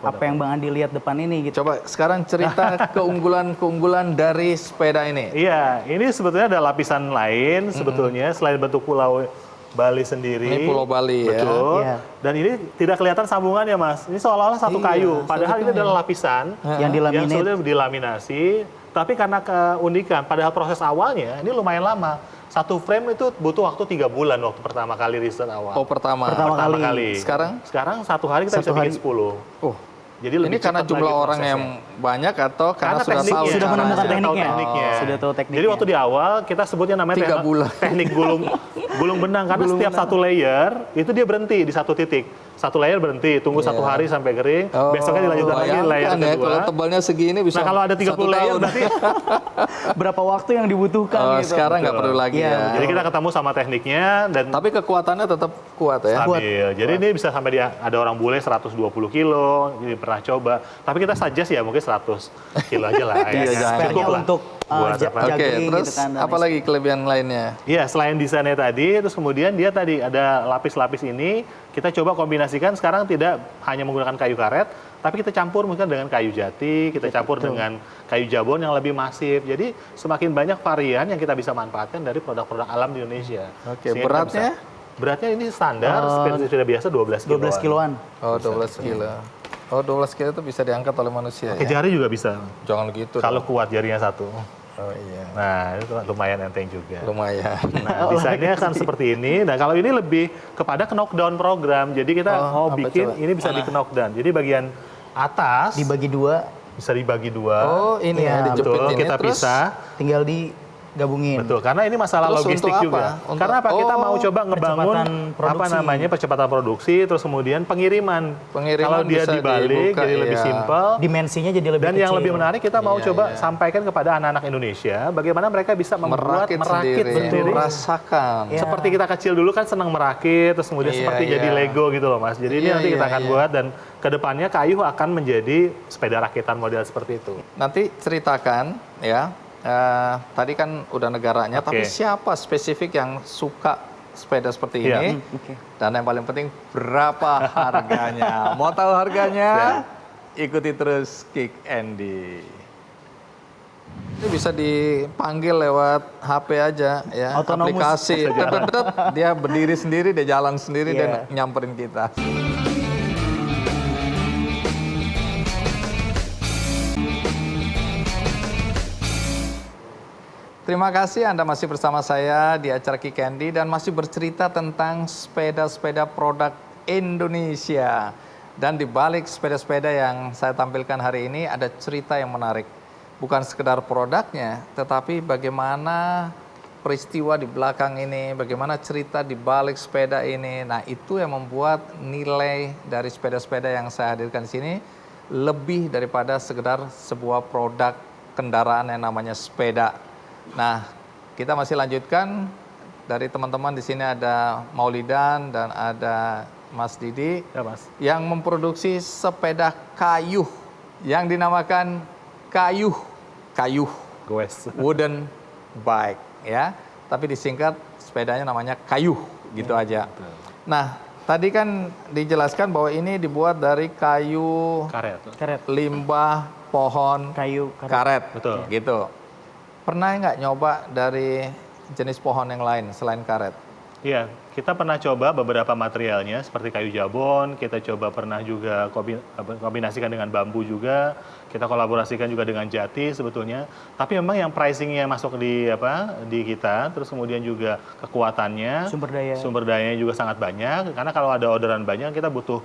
apa yang Bang Andi lihat depan ini gitu. Coba sekarang cerita keunggulan dari sepeda ini. Iya, ini sebetulnya ada lapisan lain sebetulnya selain bentuk pulau Bali sendiri. Ini Pulau Bali ya. Betul. Dan ini tidak kelihatan sambungannya, Mas. Ini seolah-olah satu kayu. Padahal ini adalah lapisan yang sudah dilaminasi. Tapi karena keunikan, padahal proses awalnya ini lumayan lama. Satu frame itu butuh waktu 3 bulan waktu pertama kali riset awal. Oh, pertama kali. Sekarang satu hari kita bisa bikin 10. Oh. Jadi lebih ini karena jumlah orang yang banyak atau karena sudah tahu sudah menemukan tekniknya. Sudah tahu tekniknya. Jadi waktu di awal kita sebutnya namanya 3 bulan. teknik gulung benang karena setiap satu layer itu dia berhenti di satu titik. Satu layer berhenti, tunggu 1 hari sampai kering, besoknya dilanjutkan lagi layer kedua. Ya, kalau tebalnya segini bisa. Nah, kalau ada 30 layer berarti berapa waktu yang dibutuhkan gitu. Sekarang nggak perlu lagi ya. Jadi kita ketemu sama tekniknya dan tapi kekuatannya tetap kuat ya. Stabil. Jadi ini bisa sampai ada orang bule 120 kilo, ini pernah coba. Tapi kita suggest ya mungkin 100 kilo aja lah. Cukup lah untuk Oke, terus gitu kan, apa lagi kelebihan lainnya? Iya, selain desainnya tadi, terus kemudian dia tadi ada lapis-lapis ini, kita coba kombinasikan sekarang tidak hanya menggunakan kayu karet, tapi kita campur mungkin dengan kayu jati, kita campur dengan kayu jabon yang lebih masif. Jadi semakin banyak varian yang kita bisa manfaatkan dari produk-produk alam di Indonesia. Oke, beratnya? Beratnya ini standar, sepeda biasa 12 kiloan. 12 kiloan. Oh, 12 kilo. Oh, 12 kilo itu bisa diangkat oleh manusia Pakai jari juga bisa. Jangan gitu. Kalau kuat jarinya satu. Oh iya. Nah, itu lumayan enteng juga. Lumayan. Nah, desainnya kan seperti ini. Nah, kalau ini lebih kepada knockdown program. Jadi kita bikin ini bisa di knockdown. Jadi bagian atas dibagi 2. Bisa dibagi 2. Oh, ini ya dijepit ini. Kita terus pisah. Tinggal di gabungin. Betul, karena ini masalah Terus logistik untuk juga. apa? Karena apa? Kita mau coba ngebangun percepatan produksi, terus kemudian pengiriman. Kalau dia bisa dibalik, dibuka, jadi lebih simpel. Dimensinya jadi lebih Dan kecil. yang lebih menarik, kita mau coba sampaikan kepada anak-anak Indonesia, bagaimana mereka bisa merakit sendiri. Merasakan. Seperti kita kecil dulu kan senang merakit, terus kemudian seperti jadi Lego gitu loh Mas. Jadi ini nanti kita akan buat, dan kedepannya Kayu akan menjadi sepeda rakitan model seperti itu. Nanti ceritakan ya. Tadi kan udah negaranya, tapi siapa spesifik yang suka sepeda seperti ini? Dan yang paling penting berapa harganya? Mau tahu harganya? Ikuti terus Kick Andy. Ini bisa dipanggil lewat HP aja ya, aplikasi. Dia berdiri sendiri, dia jalan sendiri dan nyamperin kita. Terima kasih Anda masih bersama saya di acara Kick Andy dan masih bercerita tentang sepeda-sepeda produk Indonesia. Dan di balik sepeda-sepeda yang saya tampilkan hari ini ada cerita yang menarik. Bukan sekedar produknya, tetapi bagaimana peristiwa di belakang ini, bagaimana cerita di balik sepeda ini. Nah, itu yang membuat nilai dari sepeda-sepeda yang saya hadirkan di sini lebih daripada sekedar sebuah produk kendaraan yang namanya sepeda. Nah, kita masih lanjutkan. Dari teman-teman di sini ada Maulidan dan ada Mas Didi yang memproduksi sepeda kayu yang dinamakan kayu wooden bike ya. Tapi disingkat sepedanya namanya kayu gitu aja. Nah, tadi kan dijelaskan bahwa ini dibuat dari kayu karet, limbah pohon kayu karet. Betul. Gitu. Pernah nggak nyoba dari jenis pohon yang lain selain karet? Iya, kita pernah coba beberapa materialnya seperti kayu jabon, kita coba pernah juga kombinasikan dengan bambu juga, kita kolaborasikan juga dengan jati sebetulnya. Tapi memang yang pricingnya masuk di kita, terus kemudian juga kekuatannya, sumber dayanya juga sangat banyak. Karena kalau ada orderan banyak, kita butuh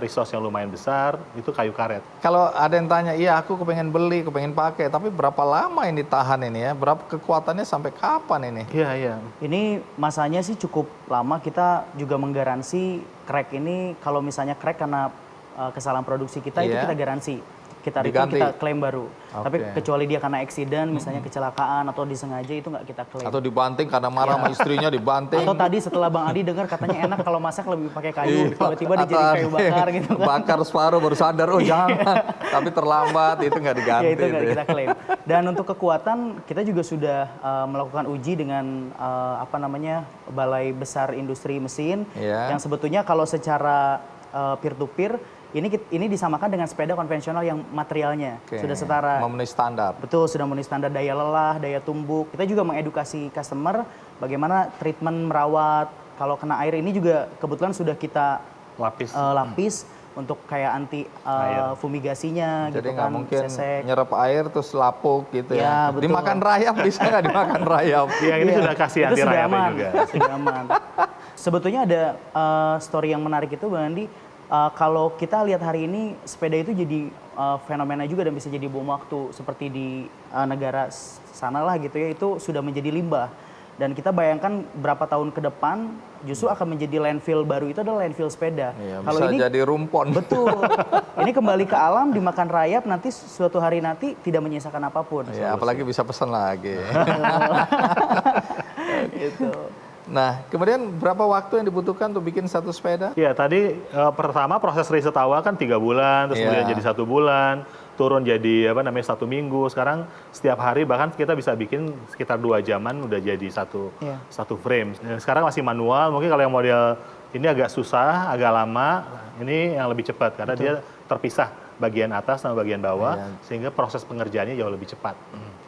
resource yang lumayan besar, itu kayu karet. Kalau ada yang tanya, iya aku kepengen beli, kepengen pakai, tapi berapa lama ini tahan ini ya? Berapa kekuatannya sampai kapan ini? Iya. Ini masanya sih cukup lama, kita juga menggaransi crack ini, kalau misalnya crack karena kesalahan produksi kita, itu kita garansi. Kita klaim baru. Tapi kecuali dia karena accident, misalnya kecelakaan atau disengaja, itu nggak kita klaim. Atau dibanting karena marah sama istrinya, dibanting. Atau tadi setelah Bang Adi dengar katanya enak kalau masak lebih pakai kayu, tiba-tiba dijadi kayu bakar gitu kan. Bakar separuh baru sadar, oh jangan. Tapi terlambat, itu nggak diganti. Ya, itu nggak kita klaim. Dan untuk kekuatan, kita juga sudah melakukan uji dengan Balai Besar Industri Mesin, yang sebetulnya kalau secara peer-to-peer, ini disamakan dengan sepeda konvensional yang materialnya sudah setara. Memenuhi standar. Betul, sudah memenuhi standar daya lelah, daya tumbuk. Kita juga mengedukasi customer bagaimana treatment merawat. Kalau kena air ini juga kebetulan sudah kita lapis untuk kayak anti fumigasinya. Jadi gitu nggak kan, mungkin sesek. nyerap air terus lapuk gitu ya. Betul. Dimakan rayap bisa nggak dimakan rayap? Iya, ini sudah kasih anti rayapnya juga. Sudah aman. Sebetulnya ada story yang menarik itu Bang Andi. Kalau kita lihat hari ini sepeda itu jadi fenomena juga dan bisa jadi bom waktu seperti di negara sana lah gitu ya, itu sudah menjadi limbah. Dan kita bayangkan berapa tahun ke depan justru akan menjadi landfill baru, itu adalah landfill sepeda. Kalau ini jadi rumpon. Betul. Ini kembali ke alam, dimakan rayap, nanti suatu hari nanti tidak menyisakan apapun. Ya, apalagi bisa pesan lagi. Gitu. Nah, kemudian berapa waktu yang dibutuhkan untuk bikin satu sepeda? Ya, tadi pertama proses riset awal kan 3 bulan, terus kemudian jadi 1 bulan, turun jadi 1 minggu. Sekarang setiap hari bahkan kita bisa bikin sekitar 2 jaman udah jadi satu frame. Sekarang masih manual, mungkin kalau yang model ini agak susah, agak lama, ini yang lebih cepat karena dia terpisah bagian atas sama bagian bawah, sehingga proses pengerjaannya jauh lebih cepat.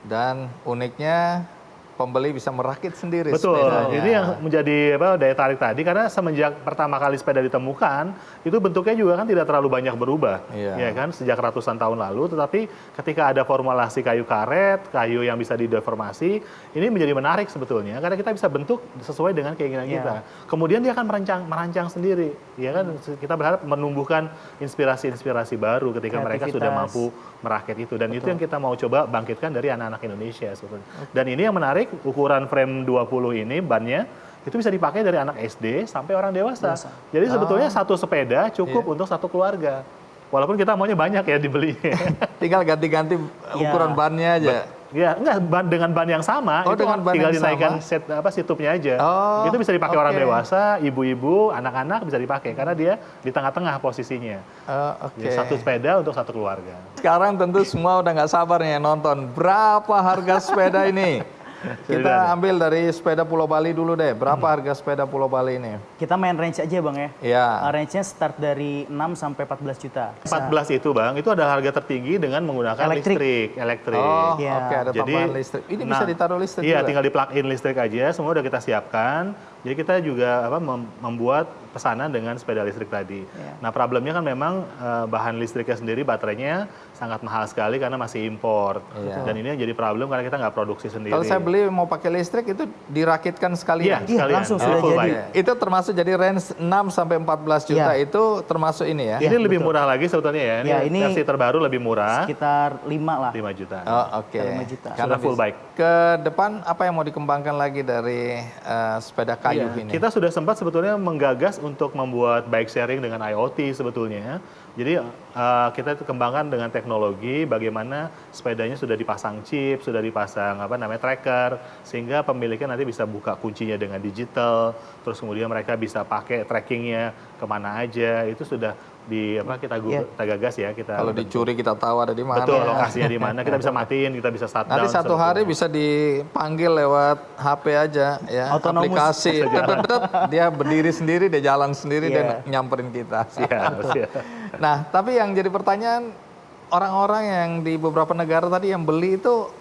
Dan uniknya pembeli bisa merakit sendiri Betul, sepedanya. ini yang menjadi daya tarik tadi, karena semenjak pertama kali sepeda ditemukan, itu bentuknya juga kan tidak terlalu banyak berubah, ya kan, sejak ratusan tahun lalu. Tetapi ketika ada formulasi kayu karet, kayu yang bisa dideformasi, ini menjadi menarik sebetulnya, karena kita bisa bentuk sesuai dengan keinginan kita. Kemudian dia akan merancang sendiri, ya kan. Kita berharap menumbuhkan inspirasi-inspirasi baru ketika mereka sudah mampu merakit itu, dan itu yang kita mau coba bangkitkan dari anak-anak Indonesia sebetulnya. Dan ini yang menarik, ukuran frame 20 ini bannya itu bisa dipakai dari anak SD sampai orang dewasa. Jadi sebetulnya satu sepeda cukup untuk satu keluarga. Walaupun kita maunya banyak ya dibeli. Tinggal ganti-ganti ukuran bannya aja. Ya, enggak, dengan ban yang sama, itu dengan ban tinggal yang dinaikkan sama? situpnya aja. Itu bisa dipakai orang dewasa, ibu-ibu, anak-anak bisa dipakai karena dia di tengah-tengah posisinya. Jadi satu sepeda untuk satu keluarga. Sekarang tentu semua udah nggak sabar nih nonton. Berapa harga sepeda ini? Kita ambil dari sepeda Pulau Bali dulu deh. Berapa harga sepeda Pulau Bali ini? Kita main range aja Bang ya. Iya. Range-nya start dari 6 sampai 14 juta. 14 itu Bang, itu adalah harga tertinggi dengan menggunakan elektrik. Oh, Iya. oke, ada tambahan listrik. Ini bisa ditaruh listrik Iya, juga? tinggal di plug-in listrik aja, semua udah kita siapkan. Jadi kita juga membuat pesanan dengan sepeda listrik tadi. Nah, problemnya kan memang bahan listriknya sendiri, baterainya sangat mahal sekali karena masih impor. Dan ini yang jadi problem karena kita nggak produksi sendiri. Kalau saya beli mau pakai listrik itu dirakitkan sekalian? Iya, sekalian. Langsung sudah Full jadi. bike. Itu termasuk jadi range 6 sampai 14 juta itu termasuk ini ya? Ini lebih murah lagi sebetulnya ya. Ya, ini versi terbaru lebih murah. Sekitar 5 lah. 5 juta. Oh, oke. 5 juta. Sudah full bike. Ke depan apa yang mau dikembangkan lagi dari sepeda kayu ini? Kita sudah sempat sebetulnya menggagas untuk membuat bike sharing dengan IoT sebetulnya. Jadi kita kembangkan dengan teknologi bagaimana sepedanya sudah dipasang chip, sudah dipasang tracker, sehingga pemiliknya nanti bisa buka kuncinya dengan digital, terus kemudian mereka bisa pakai trackingnya kemana aja. Itu sudah kita gagas ya. Kalau dicuri kita tahu ada di mana. Betul, lokasinya di mana, kita bisa matiin, kita bisa shutdown. Nanti satu hari bisa dipanggil lewat HP aja ya, Autonomous. aplikasi. Dia berdiri sendiri, dia jalan sendiri, dia nyamperin kita. Nah, tapi yang jadi pertanyaan, orang-orang yang di beberapa negara tadi yang beli itu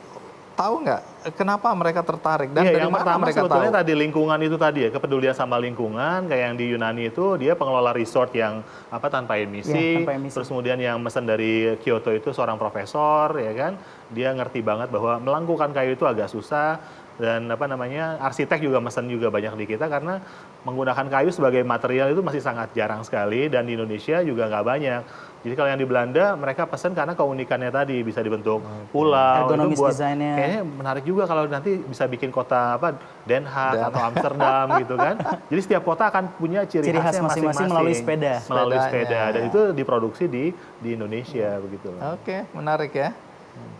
tahu nggak kenapa mereka tertarik dan dari yang mana pertama mereka sebetulnya tahu? tadi lingkungan itu tadi ya, kepedulian sama lingkungan. Kayak yang di Yunani itu dia pengelola resort yang tanpa emisi. Terus kemudian yang mesen dari Kyoto itu seorang profesor ya kan, dia ngerti banget bahwa melangkukan kayu itu agak susah. Dan arsitek juga mesen juga banyak di kita karena menggunakan kayu sebagai material itu masih sangat jarang sekali, dan di Indonesia juga nggak banyak. Jadi kalau yang di Belanda mereka pesen karena keunikannya tadi bisa dibentuk pulau. Ergonomis itu buat desainnya. kayaknya menarik juga kalau nanti bisa bikin kota Den Haag atau Amsterdam gitu kan. Jadi setiap kota akan punya ciri khasnya masing-masing melalui sepeda. Melalui sepeda, dan itu diproduksi di Indonesia begitu. Oke, menarik ya.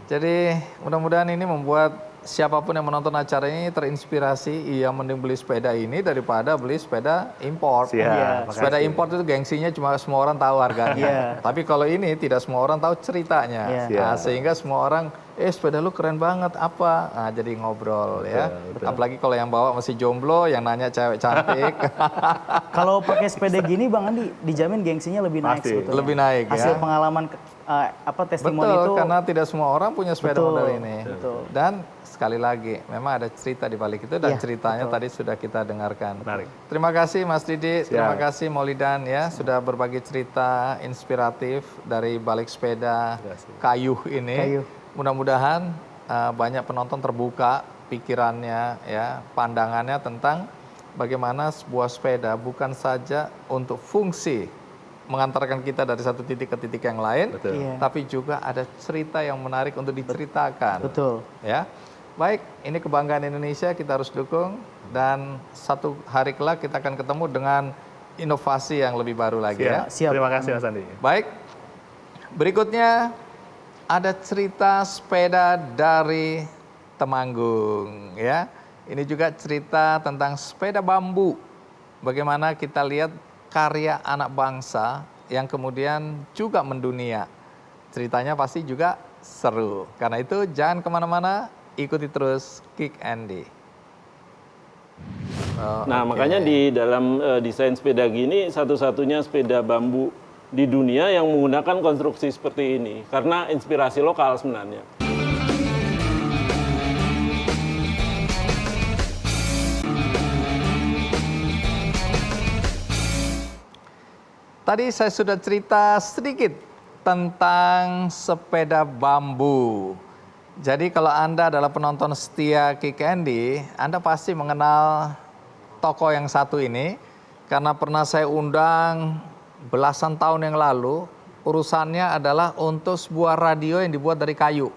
Jadi mudah-mudahan ini membuat siapapun yang menonton acara ini terinspirasi, mending beli sepeda ini daripada beli sepeda impor. Sepeda impor itu gengsinya cuma semua orang tahu harganya. Tapi kalau ini tidak semua orang tahu ceritanya. Nah, sehingga semua orang, sepeda lu keren banget, apa? Nah, jadi ngobrol ya. Apalagi kalau yang bawa masih jomblo, yang nanya cewek cantik. Kalau pakai sepeda gini Bang Andi, dijamin gengsinya lebih naik sebetulnya. Lebih naik ya. Hasil pengalaman testimoni itu. Karena tidak semua orang punya sepeda model ini. Betul. Dan sekali lagi, memang ada cerita di balik itu, dan ceritanya tadi sudah kita dengarkan. Menarik. Terima kasih Mas Didi, terima kasih Maulidan ya, sudah berbagi cerita inspiratif dari balik sepeda kayu ini. Mudah-mudahan banyak penonton terbuka pikirannya ya, pandangannya tentang bagaimana sebuah sepeda bukan saja untuk fungsi mengantarkan kita dari satu titik ke titik yang lain, tapi juga ada cerita yang menarik untuk diceritakan. Betul. Ya. Baik, ini kebanggaan Indonesia, kita harus dukung, dan satu hari kelak kita akan ketemu dengan inovasi yang lebih baru lagi ya. Siap. Terima kasih Mas Andi. Baik, berikutnya ada cerita sepeda dari Temanggung ya. Ini juga cerita tentang sepeda bambu. Bagaimana kita lihat karya anak bangsa yang kemudian juga mendunia. Ceritanya pasti juga seru. Karena itu jangan kemana-mana, ikuti terus Kick Andy. Makanya di dalam desain sepeda gini, satu-satunya sepeda bambu di dunia yang menggunakan konstruksi seperti ini. Karena inspirasi lokal sebenarnya. Tadi saya sudah cerita sedikit tentang sepeda bambu. Jadi kalau Anda adalah penonton setia Kick Andy, Anda pasti mengenal toko yang satu ini karena pernah saya undang belasan tahun yang lalu. Urusannya adalah untuk sebuah radio yang dibuat dari kayu.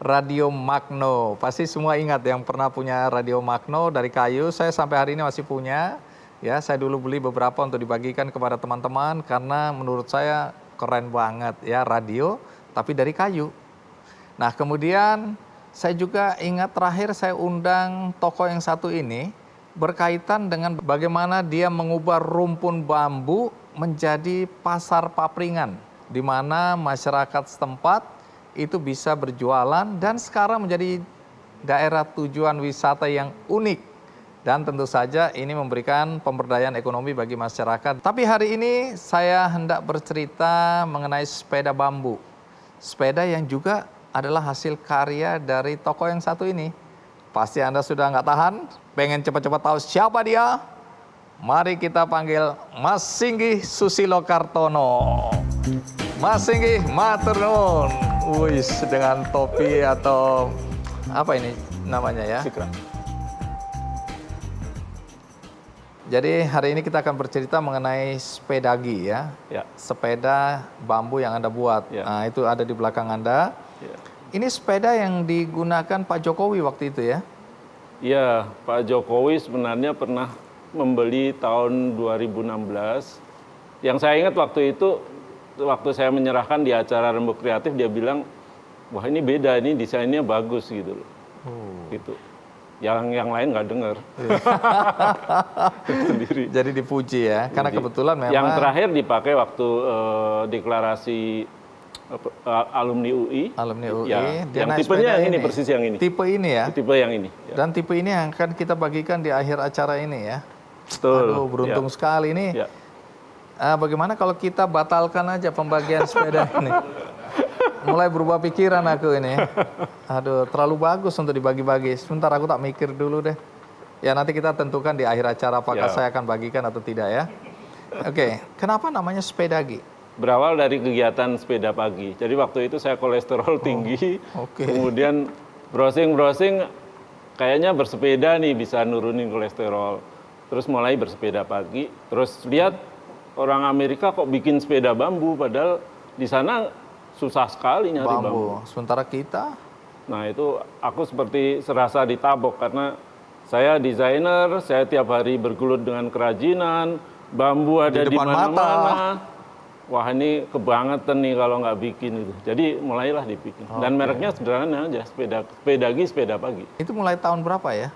Radio Magno. Pasti semua ingat yang pernah punya radio Magno dari kayu. Saya sampai hari ini masih punya. Ya, saya dulu beli beberapa untuk dibagikan kepada teman-teman karena menurut saya keren banget ya radio tapi dari kayu. Nah, kemudian saya juga ingat terakhir saya undang toko yang satu ini berkaitan dengan bagaimana dia mengubah rumpun bambu menjadi pasar papringan di mana masyarakat setempat itu bisa berjualan dan sekarang menjadi daerah tujuan wisata yang unik. Dan tentu saja ini memberikan pemberdayaan ekonomi bagi masyarakat. Tapi hari ini saya hendak bercerita mengenai sepeda bambu. Sepeda yang juga adalah hasil karya dari toko yang satu ini. Pasti Anda sudah nggak tahan, pengen cepat-cepat tahu siapa dia? Mari kita panggil Mas Singgih Susilo Kartono. Mas Singgih, matur nuwun. Wis, dengan topi atau apa ini namanya ya? Sikra. Jadi hari ini kita akan bercerita mengenai sepedagi ya. Sepeda bambu yang Anda buat. Nah, itu ada di belakang Anda. Ini sepeda yang digunakan Pak Jokowi waktu itu ya? Iya, Pak Jokowi sebenarnya pernah membeli tahun 2016. Yang saya ingat waktu itu, waktu saya menyerahkan di acara Rembuk Kreatif, dia bilang, wah ini beda, ini desainnya bagus gitu loh. Gitu. Yang lain nggak dengar. Sendiri. Jadi dipuji ya, karena kebetulan memang. Yang terakhir dipakai waktu deklarasi alumni UI. Alumni UI. Ya, yang tipenya yang ini, persis yang ini. Tipe ini ya? Tipe yang ini. Ya. Dan tipe ini yang akan kita bagikan di akhir acara ini ya? Betul. Aduh, beruntung sekali ini. Ya. Bagaimana kalau kita batalkan aja pembagian sepeda ini? Mulai berubah pikiran aku ini. Aduh, terlalu bagus untuk dibagi-bagi. Sebentar aku tak mikir dulu deh. Ya nanti kita tentukan di akhir acara apakah saya akan bagikan atau tidak ya. Oke, kenapa namanya sepedagi? Berawal dari kegiatan sepeda pagi. Jadi waktu itu saya kolesterol tinggi. Kemudian browsing-browsing kayaknya bersepeda nih bisa nurunin kolesterol. Terus mulai bersepeda pagi. Terus lihat orang Amerika kok bikin sepeda bambu padahal di sana susah sekali nyari bambu. Sementara kita? Nah itu aku seperti serasa ditabok karena saya desainer, saya tiap hari bergelut dengan kerajinan, bambu ada di mana-mana. Wah ini kebangetan nih kalau nggak bikin itu. Jadi mulailah dibikin. Dan mereknya sederhana aja, sepedagi, sepeda pagi. Itu mulai tahun berapa ya?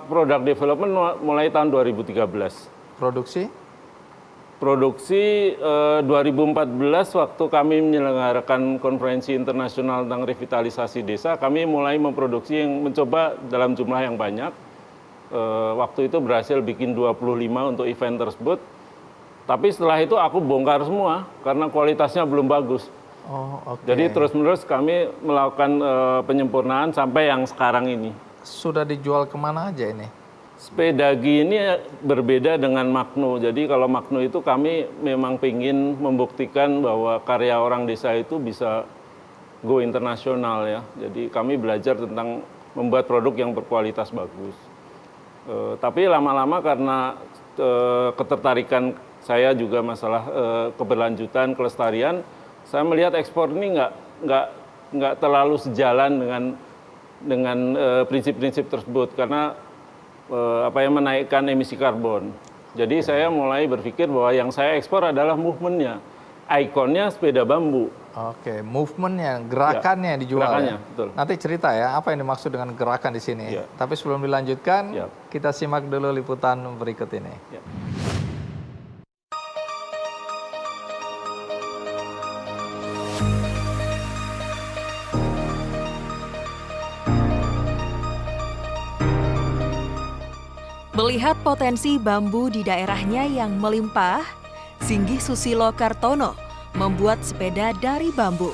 Product development mulai tahun 2013. Produksi 2014 waktu kami menyelenggarakan konferensi internasional tentang revitalisasi desa, kami mulai memproduksi yang mencoba dalam jumlah yang banyak. Waktu itu berhasil bikin 25 untuk event tersebut. Tapi setelah itu aku bongkar semua karena kualitasnya belum bagus. Jadi terus-menerus kami melakukan penyempurnaan sampai yang sekarang ini. Sudah dijual kemana aja ini? Sepedagi ini berbeda dengan Magno. Jadi kalau Magno itu kami memang ingin membuktikan bahwa karya orang desa itu bisa go internasional ya. Jadi kami belajar tentang membuat produk yang berkualitas bagus. Tapi lama-lama karena ketertarikan saya juga masalah keberlanjutan, kelestarian, saya melihat ekspor ini nggak terlalu sejalan dengan prinsip-prinsip tersebut karena menaikkan emisi karbon. Jadi saya mulai berpikir bahwa yang saya ekspor adalah movementnya, ikonnya sepeda bambu. Movementnya, gerakannya dijual. Gerakannya, ya? Betul. Nanti cerita ya, apa yang dimaksud dengan gerakan di sini. Tapi sebelum dilanjutkan, kita simak dulu liputan berikut ini. Melihat potensi bambu di daerahnya yang melimpah, Singgih Susilo Kartono membuat sepeda dari bambu.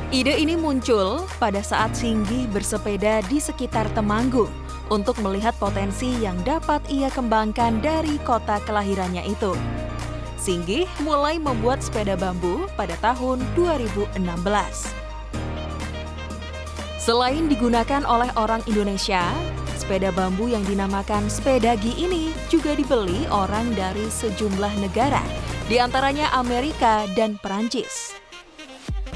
Ide ini muncul pada saat Singgih bersepeda di sekitar Temanggung untuk melihat potensi yang dapat ia kembangkan dari kota kelahirannya itu. Singgih mulai membuat sepeda bambu pada tahun 2016. Selain digunakan oleh orang Indonesia, sepeda bambu yang dinamakan Sepedagi ini juga dibeli orang dari sejumlah negara, di antaranya Amerika dan Perancis.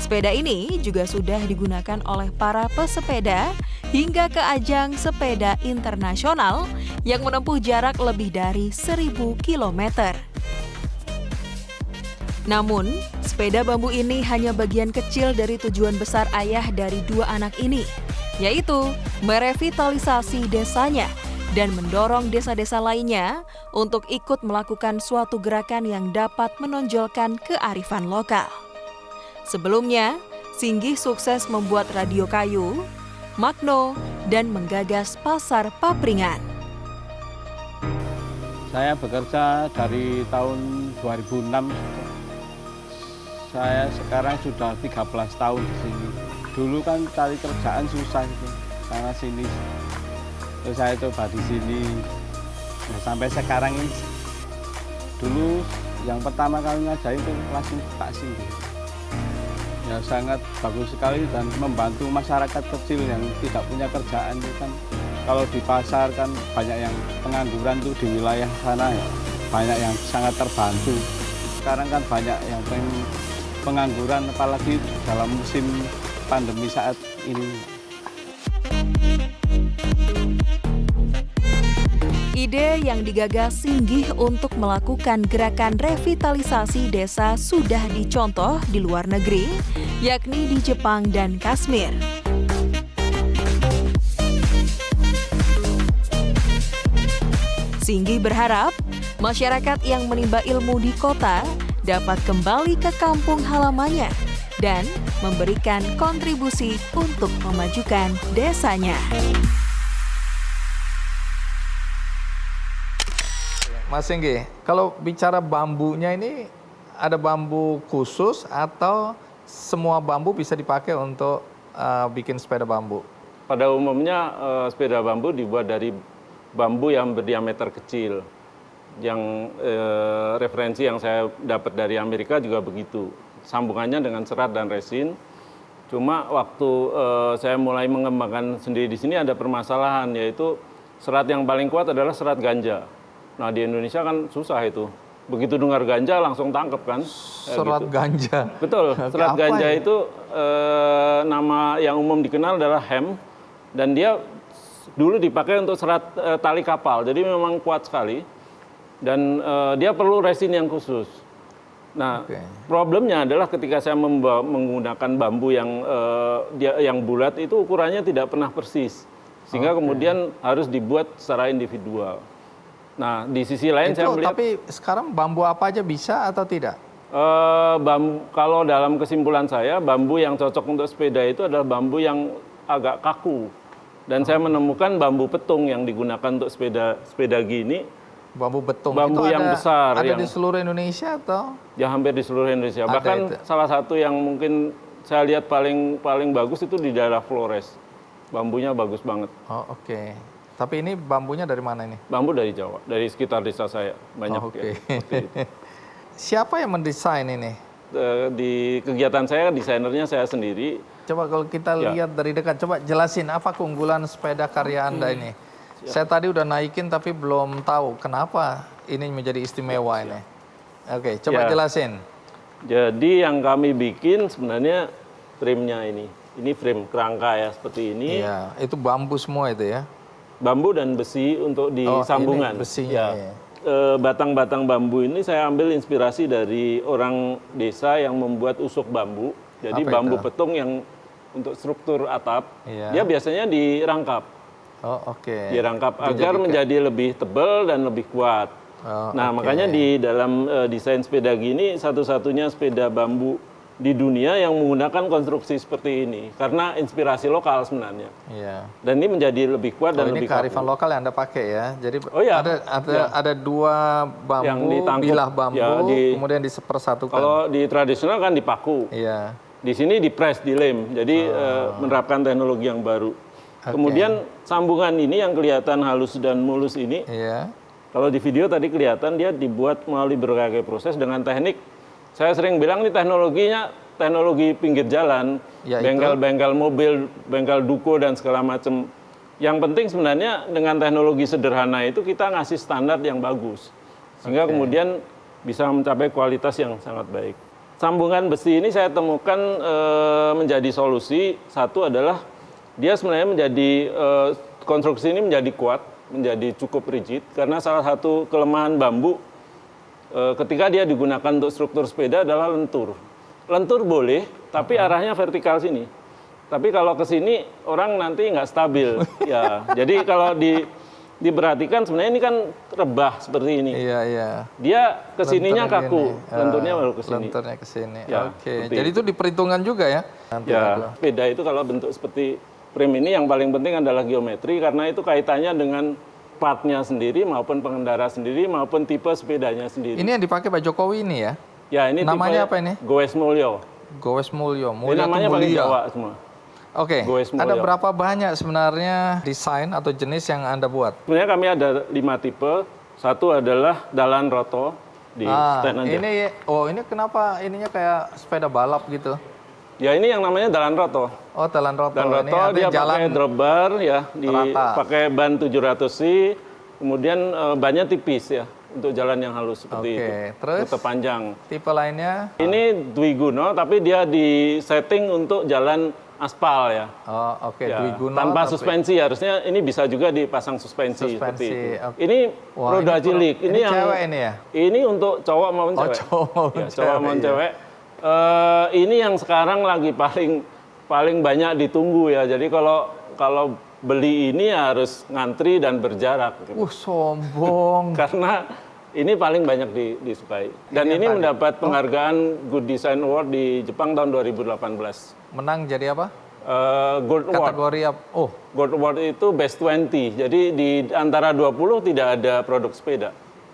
Sepeda ini juga sudah digunakan oleh para pesepeda hingga ke ajang sepeda internasional yang menempuh jarak lebih dari 1.000 km. Namun, sepeda bambu ini hanya bagian kecil dari tujuan besar ayah dari 2 anak ini, yaitu merevitalisasi desanya dan mendorong desa-desa lainnya untuk ikut melakukan suatu gerakan yang dapat menonjolkan kearifan lokal. Sebelumnya, Singgih sukses membuat radio kayu, Magno, dan menggagas pasar papringan. Saya bekerja dari tahun 2006. Saya sekarang sudah 13 tahun di sini. Dulu kan cari kerjaan susah itu, sana sini. Terus saya coba di sini. Nah, sampai sekarang ini. Dulu yang pertama kali ngajain itu langsung Pak Singgih. Ya sangat bagus sekali dan membantu masyarakat kecil yang tidak punya kerjaan itu kan. Kalau di pasar kan banyak yang pengangguran tuh di wilayah sana ya, banyak yang sangat terbantu. Sekarang kan banyak yang pengangguran apalagi dalam musim pandemi saat ini. Ide yang digagas Singgih untuk melakukan gerakan revitalisasi desa sudah dicontoh di luar negeri, yakni di Jepang dan Kashmir. Singgih berharap masyarakat yang menimba ilmu di kota dapat kembali ke kampung halamannya dan memberikan kontribusi untuk memajukan desanya. Mas Singgih, kalau bicara bambunya ini ada bambu khusus atau semua bambu bisa dipakai untuk bikin sepeda bambu? Pada umumnya sepeda bambu dibuat dari bambu yang berdiameter kecil. Yang referensi yang saya dapat dari Amerika juga begitu. Sambungannya dengan serat dan resin. Cuma waktu saya mulai mengembangkan sendiri di sini ada permasalahan, yaitu serat yang paling kuat adalah serat ganja. Nah di Indonesia kan susah itu. Begitu dengar ganja langsung tangkep kan. Serat gitu. Ganja? Betul, serat ganja ya? itu nama yang umum dikenal adalah hemp. Dan dia dulu dipakai untuk serat tali kapal, jadi memang kuat sekali. Dan dia perlu resin yang khusus. Nah problemnya adalah ketika saya menggunakan bambu yang bulat itu ukurannya tidak pernah persis. Sehingga kemudian harus dibuat secara individual. Nah, di sisi lain saya melihat... Tapi sekarang bambu apa aja bisa atau tidak? Kalau dalam kesimpulan saya, bambu yang cocok untuk sepeda itu adalah bambu yang agak kaku. Dan saya menemukan bambu petung yang digunakan untuk sepeda gini. Bambu betung bambu itu yang besar. Ada di seluruh Indonesia atau? Ya hampir di seluruh Indonesia. Bahkan salah satu yang mungkin saya lihat paling bagus itu di daerah Flores. Bambunya bagus banget. Oh oke. Tapi ini bambunya dari mana ini? Bambu dari Jawa, dari sekitar desa saya. Banyak ya. Siapa yang mendesain ini? Di kegiatan saya, desainernya saya sendiri. Coba kalau kita lihat dari dekat, coba jelasin apa keunggulan sepeda karya Anda ini. Saya tadi udah naikin tapi belum tahu kenapa ini menjadi istimewa ini. Oke, coba jelasin. Jadi yang kami bikin sebenarnya frame-nya ini. Ini frame kerangka ya, seperti ini. Iya, itu bambu semua itu ya? Bambu dan besi untuk di sambungan. Besinya, ya. Batang-batang bambu ini saya ambil inspirasi dari orang desa yang membuat usuk bambu. Jadi bambu petung yang untuk struktur atap, dia biasanya dirangkap. Dirangkap agar menjadi lebih tebal dan lebih kuat. Makanya di dalam desain sepeda gini, satu-satunya sepeda bambu di dunia yang menggunakan konstruksi seperti ini karena inspirasi lokal sebenarnya. Dan ini menjadi lebih kuat dan lebih kaku. Ini kearifan lokal yang Anda pakai ya. Jadi ada 2 bambu, bilah bambu, kemudian dipersatukan. Kalau di tradisional kan dipaku. Di sini dipres, dilem. Jadi menerapkan teknologi yang baru. Kemudian sambungan ini yang kelihatan halus dan mulus ini, kalau di video tadi kelihatan dia dibuat melalui berbagai proses dengan teknik. Saya sering bilang ini teknologinya teknologi pinggir jalan, bengkel-bengkel mobil, bengkel duko dan segala macam. Yang penting sebenarnya dengan teknologi sederhana itu kita ngasih standar yang bagus, sehingga kemudian bisa mencapai kualitas yang sangat baik. Sambungan besi ini saya temukan menjadi solusi. Satu adalah dia sebenarnya menjadi konstruksi ini menjadi kuat, menjadi cukup rigid karena salah satu kelemahan bambu ketika dia digunakan untuk struktur sepeda adalah lentur. Lentur boleh, tapi arahnya vertikal sini. Tapi kalau ke sini orang nanti nggak stabil. Ya, jadi kalau diperhatikan sebenarnya ini kan rebah seperti ini. Iya. Dia kesininya kaku, lenturnya baru ke sini. Lenturnya ke sini. Ya, Oke. Jadi itu diperhitungkan juga ya? Ya, sepeda itu kalau bentuk seperti frame ini yang paling penting adalah geometri karena itu kaitannya dengan partnya sendiri maupun pengendara sendiri maupun tipe sepedanya sendiri. Ini yang dipakai Pak Jokowi ini ya? Ya, ini namanya tipe apa ini? Goes Mulyo. Goes Mulyo. Ini namanya paling Jawa semua. Oke, ada berapa banyak sebenarnya desain atau jenis yang Anda buat? Sebenarnya kami ada 5 tipe. Satu adalah Dalan Roto di stand aja. Ini kenapa ininya kayak sepeda balap gitu? Ya ini yang namanya Dalan Roto. Oh, Dalan Roto. Dalan Roto ini dia jalan pakai drop bar ya, dipakai ban 700C, kemudian bannya tipis ya untuk jalan yang halus seperti itu. Terus rute panjang. Tipe lainnya? Ini Dwiguno tapi dia di setting untuk jalan aspal ya. Oh, ya, Dwiguno tanpa suspensi harusnya ini bisa juga dipasang suspensi seperti itu. Ini roda cilik. Ini yang cewek ini ya? Ini untuk cowok maupun cewek. Cowok maupun cewek. Ini yang sekarang lagi paling banyak ditunggu ya. Jadi kalau beli ini harus ngantri dan berjarak. Gitu. Sombong. Karena ini paling banyak disukai. Dan ini mendapat penghargaan Good Design Award di Jepang tahun 2018. Menang jadi apa? Gold Award. Kategori apa? Gold Award itu Best 20. Jadi di antara 20 tidak ada produk sepeda.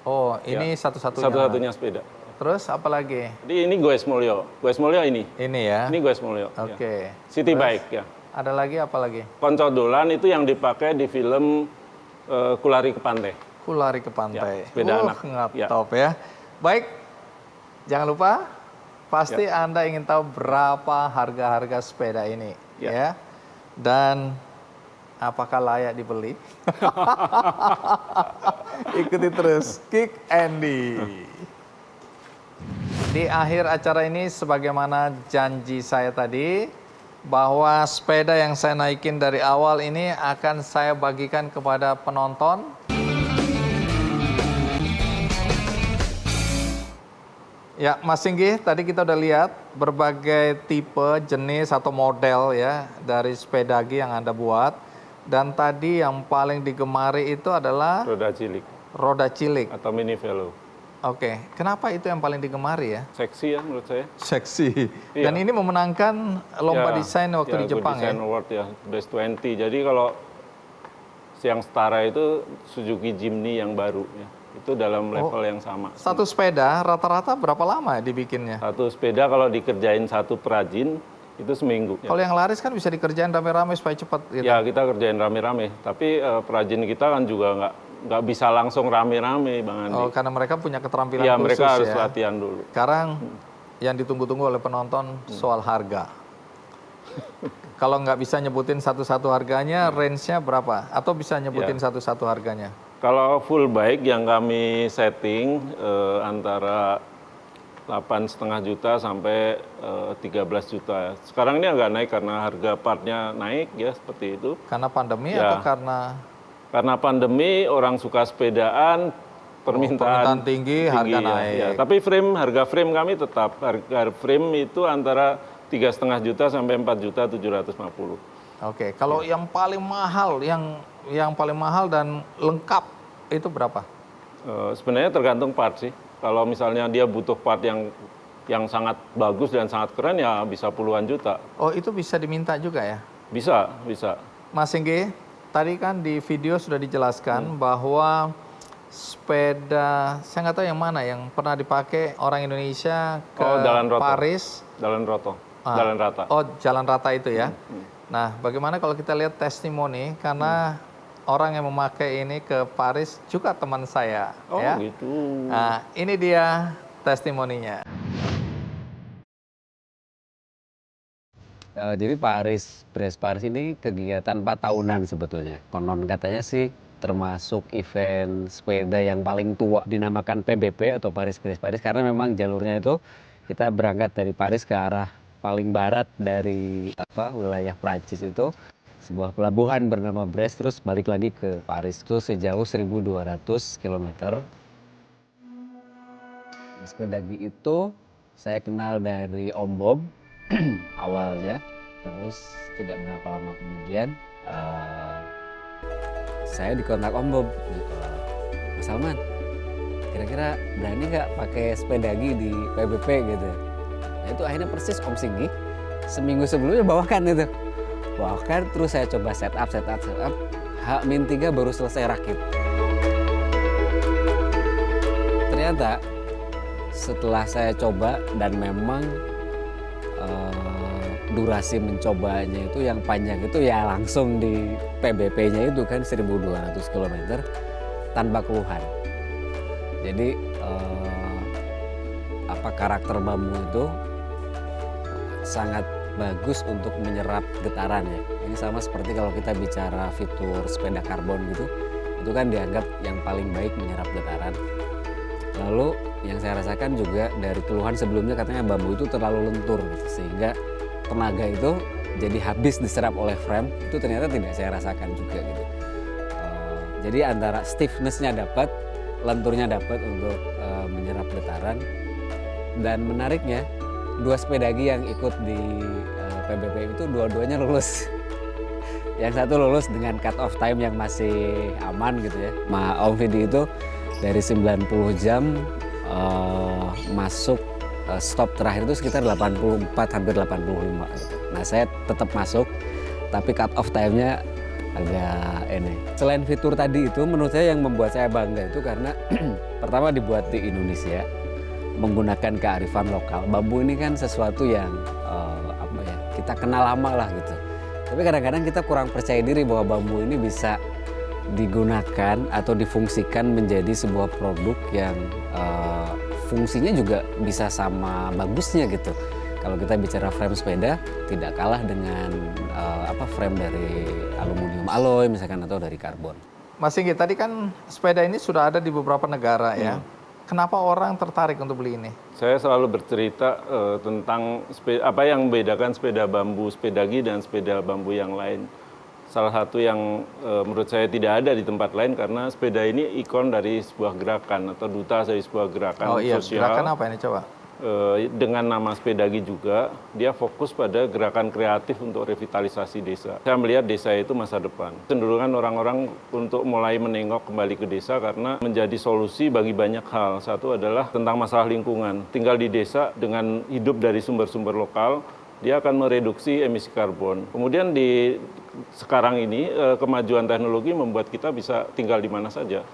Oh, ini satu-satunya. Satu-satunya sepeda. Terus apa lagi? Ini Goes Mulyo. Goes Mulyo ini. Ini ya. Ini Goes Mulyo. Oke. Ya. City Bike ya. Ada lagi apa lagi? Koncodolan itu yang dipakai di film Kulari ke Pantai. Kulari ke Pantai. Ya, sepeda anak. Top ya. Baik. Jangan lupa pasti Anda ingin tahu berapa harga-harga sepeda ini ya. Dan apakah layak dibeli? Ikuti terus Kick Andy. Di akhir acara ini sebagaimana janji saya tadi bahwa sepeda yang saya naikin dari awal ini akan saya bagikan kepada penonton. Ya, Mas Singgi, tadi kita udah lihat berbagai tipe, jenis atau model ya dari sepedagi yang Anda buat. Dan tadi yang paling digemari itu adalah roda cilik. Roda cilik atau mini velo. Oke, kenapa itu yang paling digemari ya? Seksi ya menurut saya. Seksi. Dan ini memenangkan lomba desain waktu di Jepang Design Award ya, Best 20. Jadi kalau yang setara itu Suzuki Jimny yang baru ya. Itu dalam level yang sama. Satu sepeda rata-rata berapa lama dibikinnya? Satu sepeda kalau dikerjain satu perajin itu seminggu. Kalau yang laris kan bisa dikerjain rame-rame supaya cepat gitu. Ya, kita kerjain rame-rame. Tapi perajin kita kan juga nggak bisa langsung rame-rame, Bang Andi. Oh, karena mereka punya keterampilan khusus. Ya, mereka harus latihan dulu. Sekarang yang ditunggu-tunggu oleh penonton soal harga. Kalau nggak bisa nyebutin satu-satu harganya, range-nya berapa? Atau bisa nyebutin satu-satu harganya? Kalau full bike yang kami setting antara 8,5 juta sampai 13 juta. Sekarang ini agak naik karena harga partnya naik ya, seperti itu. Karena pandemi atau karena? Karena pandemi, orang suka sepedaan, permintaan tinggi, harga naik. Ya. Tapi harga frame kami tetap, harga frame itu antara 3,5 juta sampai 4.750.000. Oke, kalau yang paling mahal, yang paling mahal dan lengkap itu berapa? Sebenarnya tergantung part sih. Kalau misalnya dia butuh part yang sangat bagus dan sangat keren ya bisa puluhan juta. Oh, itu bisa diminta juga ya? Bisa. Mas Singgi, tadi kan di video sudah dijelaskan bahwa sepeda, saya nggak tahu yang mana yang pernah dipakai orang Indonesia ke Dalan Roto. Paris. Dalan Roto. Jalan Rata. Oh, Jalan Rata itu ya. Nah, bagaimana kalau kita lihat testimoni, karena orang yang memakai ini ke Paris juga teman saya. Oh ya. gitu. Nah, ini dia testimoninya. Jadi Brace Paris ini kegiatan 4 tahunan sebetulnya. Konon katanya sih termasuk event sepeda yang paling tua, dinamakan PBP atau Paris Brace Paris, karena memang jalurnya itu kita berangkat dari Paris ke arah paling barat dari wilayah Prancis itu, sebuah pelabuhan bernama Brest, terus balik lagi ke Paris itu sejauh 1.200 km. Sepedagi itu saya kenal dari Om Bob awalnya, terus tidak berapa lama kemudian saya dikontak Om Bob, Mas Salman, kira-kira berani nggak pakai sepedagi di PBP gitu. Nah itu akhirnya persis Om Singgi seminggu sebelumnya bawakan itu. Bawakan, terus saya coba setup. H-3 baru selesai rakit. Ternyata setelah saya coba dan memang durasi mencobanya itu yang panjang itu ya langsung di PBP-nya itu kan 1.200 km tanpa keluhan. Jadi karakter bambu itu sangat bagus untuk menyerap getaran ya. Ini sama seperti kalau kita bicara fitur sepeda karbon gitu, itu kan dianggap yang paling baik menyerap getaran. Lalu yang saya rasakan juga dari keluhan sebelumnya katanya bambu itu terlalu lentur gitu, sehingga tenaga itu jadi habis diserap oleh frame, itu ternyata tidak saya rasakan juga gitu. Jadi antara stiffness-nya dapat, lenturnya dapat untuk menyerap getaran. Dan menariknya, 2 sepedagi yang ikut di PBP itu dua-duanya lulus. Yang satu lulus dengan cut off time yang masih aman gitu ya. Om Vidi itu dari 90 jam masuk stop terakhir itu sekitar 84 hampir 85. Nah saya tetap masuk tapi cut off time-nya agak ini. Selain fitur tadi itu menurut saya yang membuat saya bangga itu karena pertama dibuat di Indonesia, menggunakan kearifan lokal. Bambu ini kan sesuatu yang kita kenal lama lah gitu. Tapi kadang-kadang kita kurang percaya diri bahwa bambu ini bisa digunakan atau difungsikan menjadi sebuah produk yang fungsinya juga bisa sama bagusnya gitu. Kalau kita bicara frame sepeda, tidak kalah dengan frame dari aluminium alloy misalkan atau dari karbon. Mas Singgi, tadi kan sepeda ini sudah ada di beberapa negara ya. Kenapa orang tertarik untuk beli ini? Saya selalu bercerita tentang apa yang membedakan sepeda bambu sepedagi dan sepeda bambu yang lain. Salah satu yang menurut saya tidak ada di tempat lain karena sepeda ini ikon dari sebuah gerakan atau duta dari sebuah gerakan sosial. Gerakan apa ini coba? Dengan nama Sepedagi juga, dia fokus pada gerakan kreatif untuk revitalisasi desa. Saya melihat desa itu masa depan. Cenderungan orang-orang untuk mulai menengok kembali ke desa karena menjadi solusi bagi banyak hal. Satu adalah tentang masalah lingkungan. Tinggal di desa dengan hidup dari sumber-sumber lokal, dia akan mereduksi emisi karbon. Kemudian sekarang ini kemajuan teknologi membuat kita bisa tinggal di mana saja.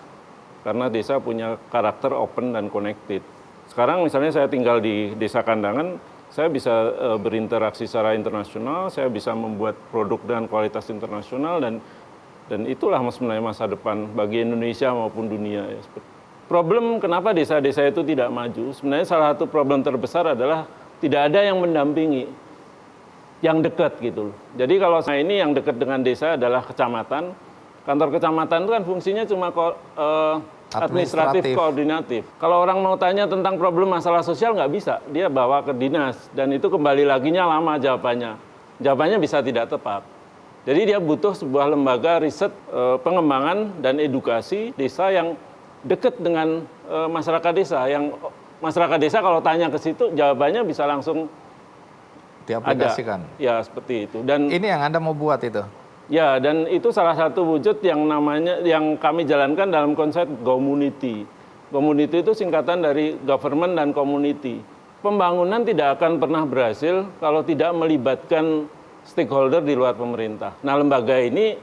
Karena desa punya karakter open dan connected. Sekarang misalnya saya tinggal di Desa Kandangan, saya bisa berinteraksi secara internasional, saya bisa membuat produk dengan kualitas internasional dan itulah sebenarnya masa depan bagi Indonesia maupun dunia. Problem kenapa desa-desa itu tidak maju? Sebenarnya salah satu problem terbesar adalah tidak ada yang mendampingi, yang dekat gitu loh. Jadi kalau saya ini yang dekat dengan desa adalah kecamatan, kantor kecamatan itu kan fungsinya cuma administratif koordinatif. Kalau orang mau tanya tentang problem masalah sosial nggak bisa, dia bawa ke dinas dan itu kembali laginya lama jawabannya. Jawabannya bisa tidak tepat. Jadi dia butuh sebuah lembaga riset pengembangan dan edukasi desa yang dekat dengan masyarakat desa. Yang masyarakat desa kalau tanya ke situ jawabannya bisa langsung diaplikasikan. Ada. Ya seperti itu. Dan ini yang Anda mau buat itu. Ya, dan itu salah satu wujud yang kami jalankan dalam konsep community. Community itu singkatan dari government dan community. Pembangunan tidak akan pernah berhasil kalau tidak melibatkan stakeholder di luar pemerintah. Nah, lembaga ini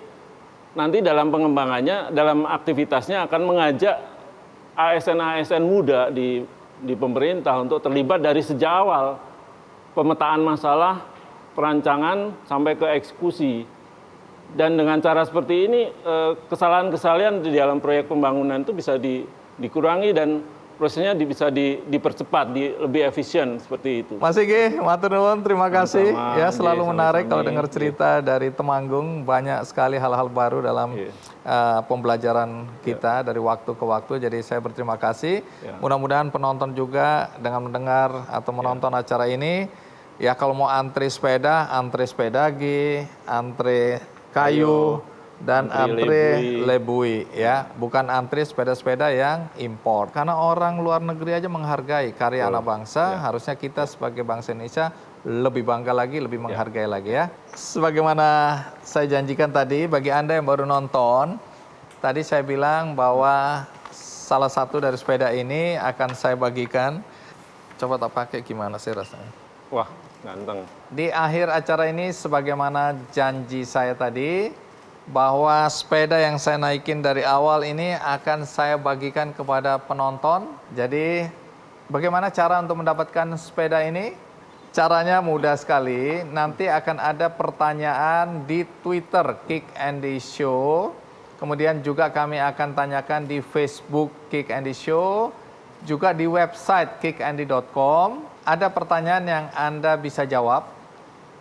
nanti dalam pengembangannya, dalam aktivitasnya akan mengajak ASN-ASN muda di pemerintah untuk terlibat dari sejak awal. Pemetaan masalah, perancangan sampai ke eksekusi. Dan dengan cara seperti ini kesalahan-kesalahan di dalam proyek pembangunan itu bisa dikurangi dan prosesnya bisa dipercepat, lebih efisien seperti itu. Mas Igi, matur nuwun, terima kasih. Ya, selalu menarik kalau dengar cerita dari Temanggung, banyak sekali hal-hal baru dalam pembelajaran kita dari waktu ke waktu. Jadi saya berterima kasih. Mudah-mudahan penonton juga dengan mendengar atau menonton acara ini, ya kalau mau antri sepeda G, antri kayu, dan antri lebui, ya, bukan antri sepeda-sepeda yang impor. Karena orang luar negeri aja menghargai karya anak bangsa, harusnya kita sebagai bangsa Indonesia lebih bangga lagi, lebih menghargai lagi ya. Sebagaimana saya janjikan tadi, bagi Anda yang baru nonton, tadi saya bilang bahwa salah satu dari sepeda ini akan saya bagikan. Coba tak pakai gimana sih rasanya? Wah, ganteng. Di akhir acara ini, sebagaimana janji saya tadi, bahwa sepeda yang saya naikin dari awal ini akan saya bagikan kepada penonton. Jadi bagaimana cara untuk mendapatkan sepeda ini? Caranya mudah sekali. Nanti akan ada pertanyaan di Twitter Kick Andy Show. Kemudian juga kami akan tanyakan di Facebook Kick Andy Show, juga di website kickandy.com. Ada pertanyaan yang Anda bisa jawab.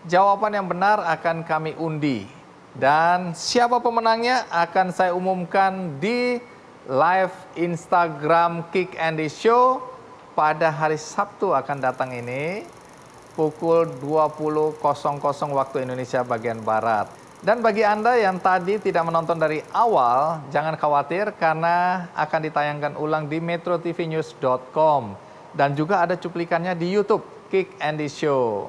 Jawaban yang benar akan kami undi. Dan siapa pemenangnya akan saya umumkan di live Instagram Kick Andy Show pada hari Sabtu akan datang ini pukul 20.00 waktu Indonesia bagian Barat. Dan bagi Anda yang tadi tidak menonton dari awal, jangan khawatir karena akan ditayangkan ulang di metrotvnews.com dan juga ada cuplikannya di YouTube Kick Andy Show.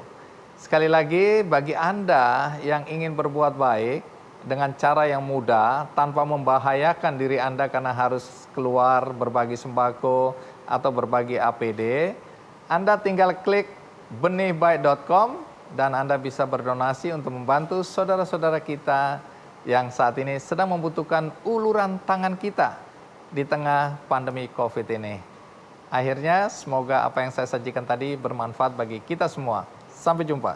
Sekali lagi, bagi Anda yang ingin berbuat baik dengan cara yang mudah, tanpa membahayakan diri Anda karena harus keluar berbagi sembako atau berbagi APD, Anda tinggal klik benihbaik.com dan Anda bisa berdonasi untuk membantu saudara-saudara kita yang saat ini sedang membutuhkan uluran tangan kita di tengah pandemi COVID ini. Akhirnya, semoga apa yang saya sajikan tadi bermanfaat bagi kita semua. Sampai jumpa.